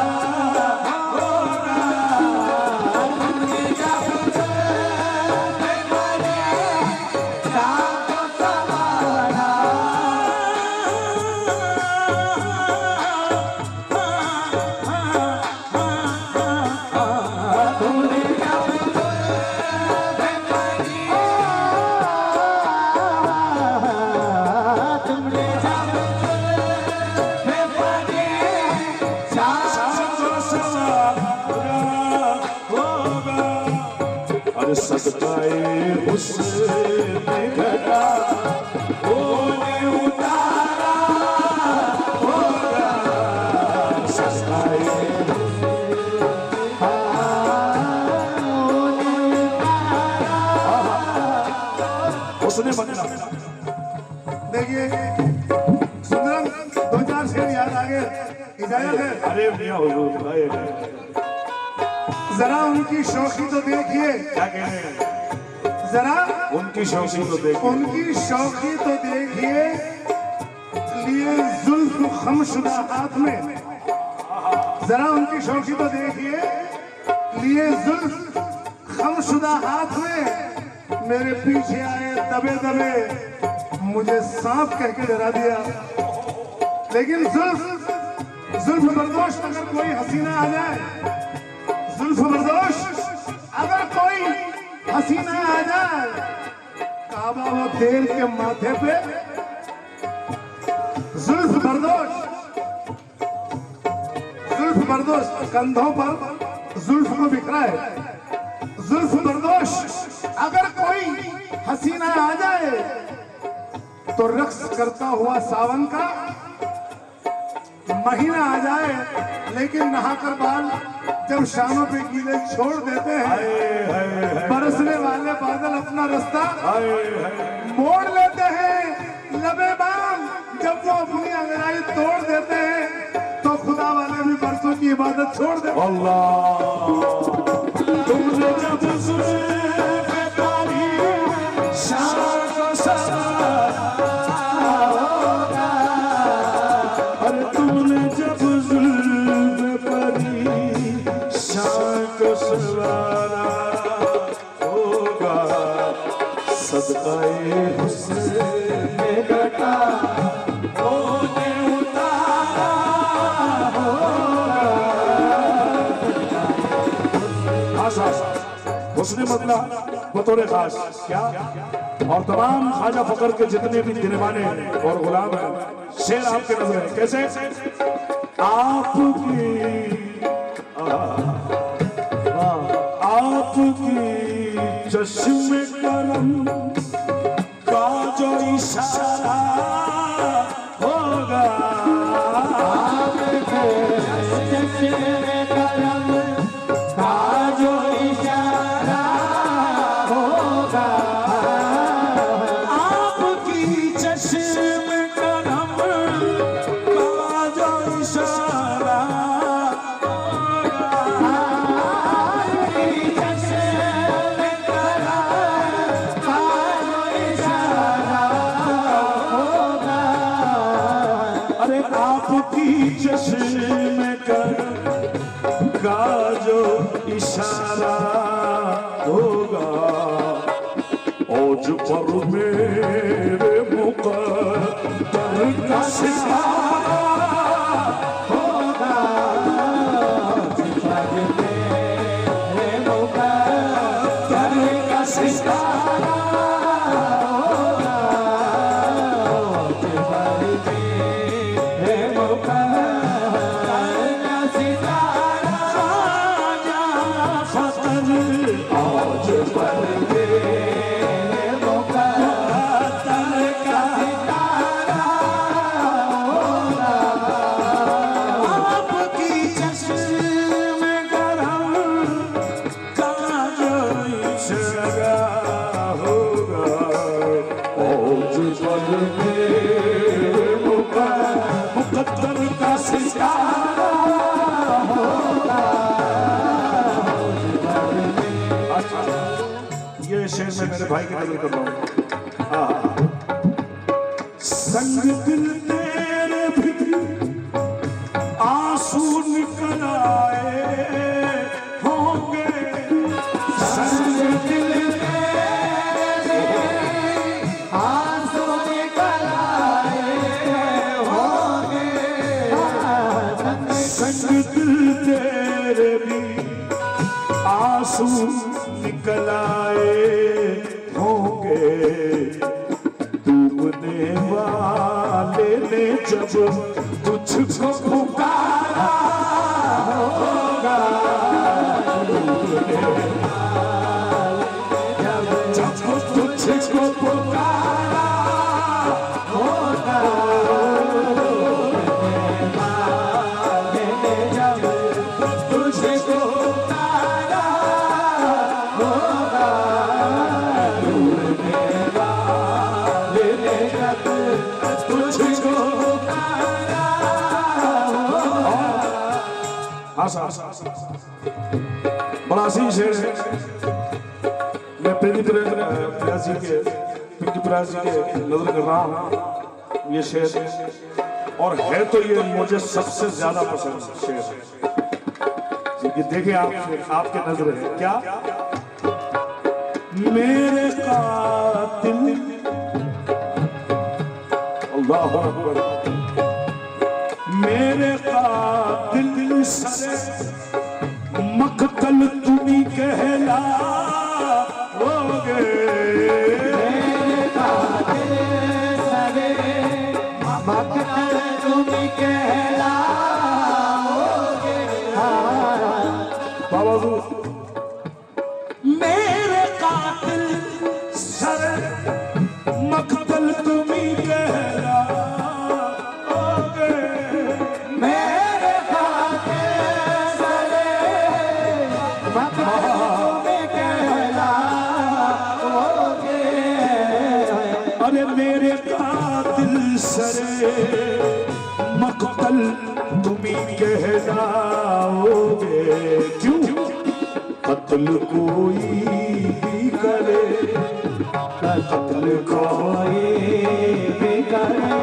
होगा, तुमने जब जुल्फ़े परी शाह को सवारा तुमने जब जुल्फ़े परी तुमने जब जुल्फ़े परी शाह को सवारा होगा, अरे सदक़े हुस्न घटा होने उतारा होगा, सदक़े उसने बनना। देखिए सुंदरम, दो चार शेर याद आ गए, इजाजत है? अरे मियां हुजूर भाई जरा उनकी शौकी तो देखिए, क्या कह रहे हैं? जरा उनकी शौकी तो देखिए, उनकी शौकी तो देखिए, लिए जुल्फ खमशुदा हाथ में, जरा उनकी शौकी तो देखिए, लिए जुल्फ खमशुदा हाथ में, मेरे पीछे आए दबे दबे, मुझे सांप कह के डरा दिया, लेकिन जुल्फ बर्दोश अगर कोई हसीना आ जाए, जुल्फ बर्दोश अगर कोई हसीना आ जाए, काबा वो तेल के माथे पे, जुल्फ बर्दोश कंधों पर जुल्फ को बिखराए, जुल्फ बर्दोश अगर कोई हसीना आ जाए तो रक्स करता हुआ सावन का महीना आ जाए, लेकिन नहाकर बाल जब शामों पे गीले छोड़ देते हैं, बरसने वाले बादल अपना रास्ता मोड़ लेते हैं, लबे बाम जब वो अपनी अंगड़ाई तोड़ देते हैं, तो खुदा वाले भी बरसों की इबादत छोड़ देते हैं। अल्लाह तुमने जब जुल्फ़े परी शाह को सवारा होगा, अरे तुमने जब जुल्फ़े परी शाह को सवारा होगा, सदक़े हुस्न घटा होने उतारा होगा, हुस्न बदला बतौर खास क्या और तमाम ख्वाजा फकर के जितने भी दिनवाने और गुलाम हैं, शेर आपके नजर है कैसे? आपकी चश्मे करम का जो इशारा होगा, आपके चश्मे करम का जो इशारा होगा, आपकी चश्मे करम का जो इशारा आपकी चश्मे का जो इशारा होगा, औज पर मेरे मुक़द्दर का सितारा होगा, मेरे मुक़द्दर का सितारा शेर में मेरे भाई की नजर कर रहा हूँ। संग दिल तेरे भी आंसू निकल आए होंगे, संग दिल तेरे आंसू निकल आए होंगे, संग दिल तेरे भी आंसू निकल आए होंगे, डूबने वाले ने जब तुझको पुकारा होगा, जब तुझको पुकारा होगा, जब तुझको बड़ा हसीन शेर है। मैं पिंकी प्रयास जी के नजर कर रहा हूँ ये शेर, और है तो ये मुझे सबसे ज्यादा पसंद शेर है। ये देखिए आपके नजर है क्या? मेरे कातिल अल्लाह अकबर, मेरे कातिल सरे मकतल तुम्ही कहलाओगे, मेरे कातिल सरे मकतल तुम्ही कहलाओगे, बाबा मेरे कातिल सरे मकतल तुम्ही कहलाओगे, मेरे कातिल सरे मकतल तुम्ही कहलाओगे, अरे मेरे कातिल सरे मकतल तुम्ही कहलाओगे, क्यों? कत्ल कोई भी करे, कत्ल कोई भी करे,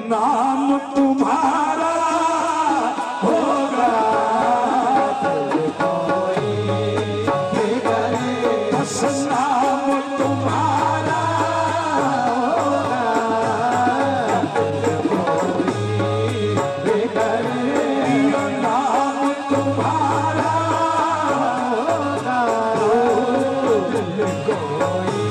नाम तुम्हारा होगा, कत्ल कोई भी करे, बस नाम तुम्हारा होगा, कत्ल कोई भी करे, नाम तुम्हारा होगा, कत्ल कोई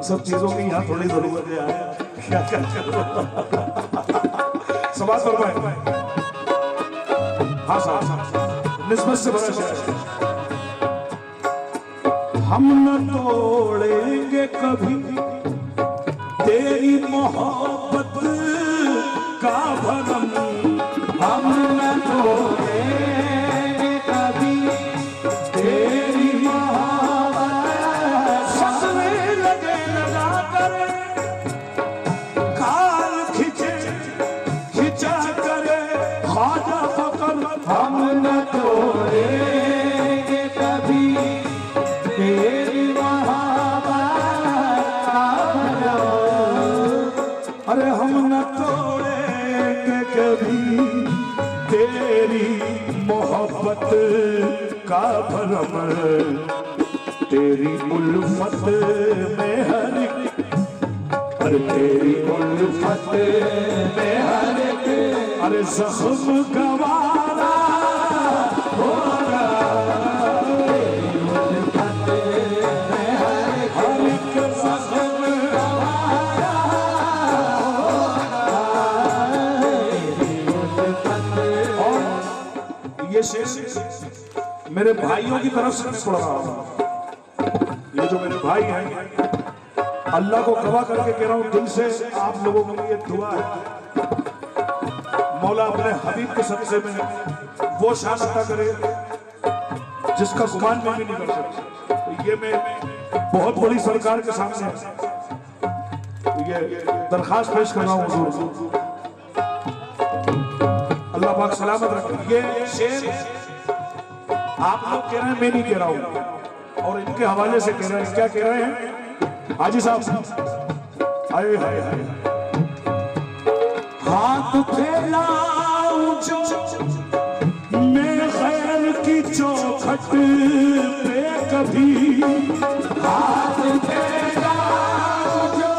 इन सब चीजों की यहाँ थोड़ी जरूरत है यार। क्या क्या समाज फरमाए। हाँ साहब निस्बत से बड़ा शेर। हम न तोड़ेंगे कभी तेरी मोहब्बत का भरम, हम न तोड़ेंगे कभी तेरी मोहब्बत। ससुरे लगे लगा कर काल खिंचे खिंचा करे ख्वाजा फकर, हम न तोड़ेंगे कभी तेरी मोहब्बत का भरम। अरे हम न तोड़ेंगे कभी तेरी मोहब्बत का भरम, तेरी उल्फत में हर एक, अरे तेरी उल्फत में हर एक, अरे जख्म गवारा होगा, तेरी उल्फत में हर एक जख्म गवारा होगा। और ये शेर मेरे भाइयों की तरफ से मैं पढ़ रहा हूं। ये जो मेरे भाई हैं, अल्लाह को गवाह करके कह रहा हूं दिल से, आप लोगों के लिए दुआ है मौला अपने हबीब के सदक़े में वो शान अता करे जिसका गुमान मैं भी नहीं कर सकता। तो ये मैं बहुत बड़ी सरकार के सामने ये दरखास्त पेश कर रहा हूं हुजूर, अल्लाह पाक सलामत रखे। ये शेर आप लोग कह रहे हैं, मैं नहीं कह रहा हूं, और इनके हवाले से कह रहे हैं। क्या कह रहे हैं हाजी साहब? आए हाय हाय, हाथ फैलाऊं जो मैं खैर की चौखट पे कभी, हाथ फैलाऊं जो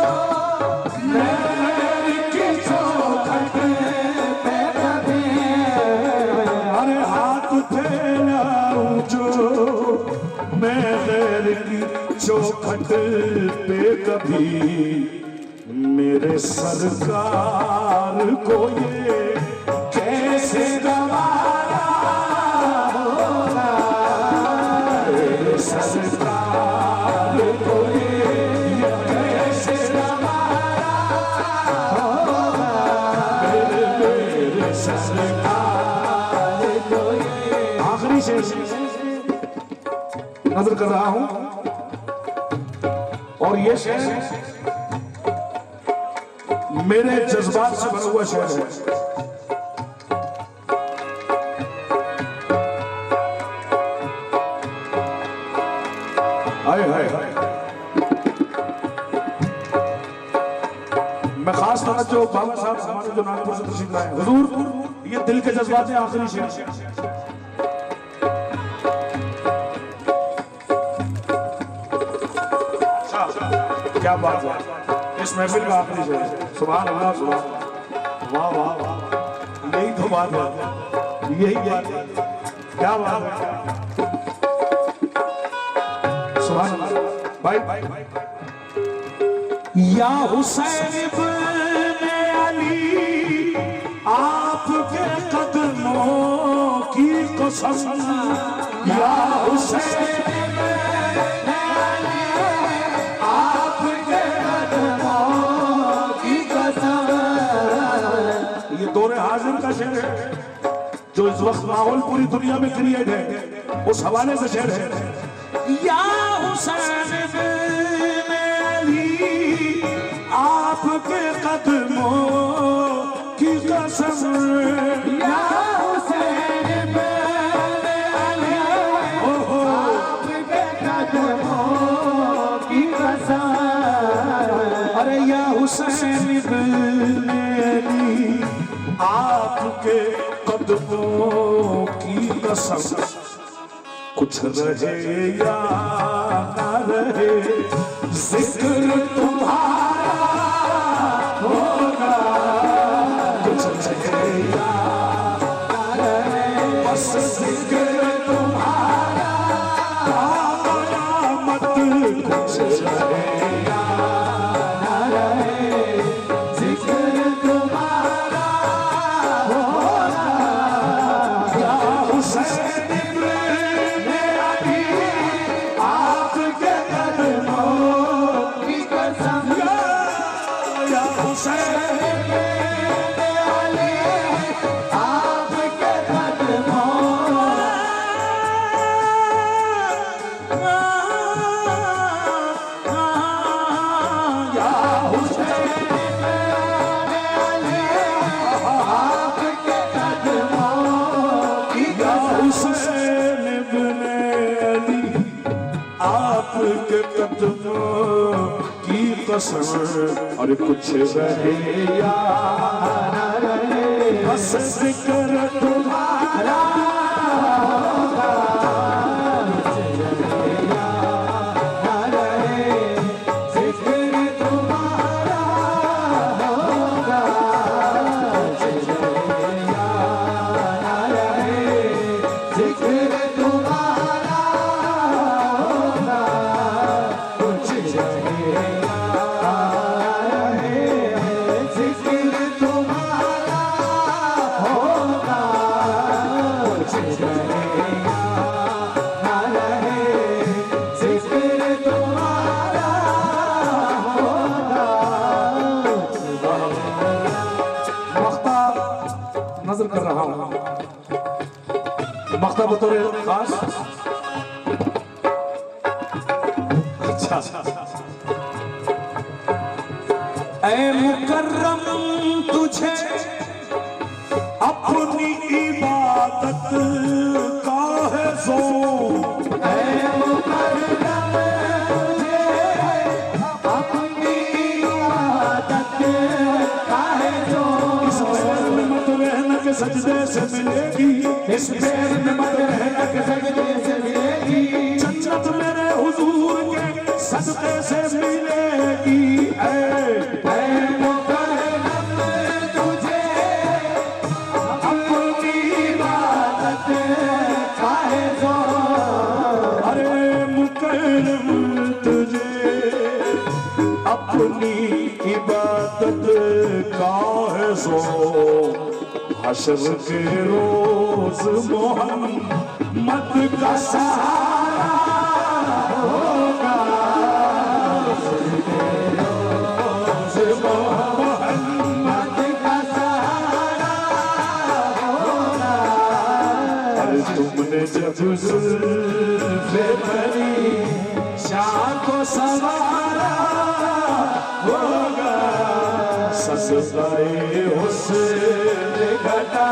मैं खैर की चौखट पे कभी, अरे हाथ फैलाऊं जो मैं खैर की चौखट पे कभी, मेरे सरकार को ये कैसे गवारा होगा, मेरे सरकार को ये कैसे गवारा होगा, मेरे सरकार को ये। आखिरी शेर नजर कर रहा हूं, और ये शेर मेरे जज्बात से बना हुआ शेर है। हाय हाय हाय, मैं खास तौर जो बाबा साहब हमारे जो नागपुर से तशरीफ लाए हुजूर, ये दिल के जज्बात है। आखिरी शेर क्या बात है, इस महफिल का आखिरी शेर। सुभान अल्लाह, सुभान, वाह वाह वाह, यही तो बात है, यही बात है, क्या बात है, सुभान अल्लाह। भाई या हुसैन इब्ने अली, आपके कदमों की कसम, या हुसैन दौरे हाजिर का शेर है जो इस वक्त माहौल पूरी दुनिया में क्रिएट है, उस हवाले से शेर है। या हुसैन इब्ने अली, आपके कदमों की कसम, या हुसैन इब्ने अली, आपके कदमों की कसम, अरे या हुसैन इब्ने अली, आपके कदमों की कसम, कुछ रहे या न रहे जिक्र तुम्हारा होगा, कुछ रहे या न रहे बस जिक्र तुम्हारा, मत कुछ रहे या तुम की कसम और कुछ रहे या न रहे, बस जिक्र तुम्हारा नजर कर रहा हूं मख्ता बतौर खास। अच्छा ऐ मुकर्रम तुझे अपनी इबादत का है ज़ोर, ऐ मुकर्रम तुझे अपनी इबादत का है ज़ोर, इस पैर में मत रहना के सजदे से मिलेगी, इस पैर में मत रहना के सजदे से मिलेगी, जन्नत मेरे हुजूर के सदक़े से मिलेगी। अपनी इबादत का है सो, हश्र के रोज मोहम्मद का सहारा होगा, मोहम्मद का सहारा होगा। अरे तुमने जब जुल्फ़े भरी शाह को संवारा होगा, सजदाए हुस्न घटा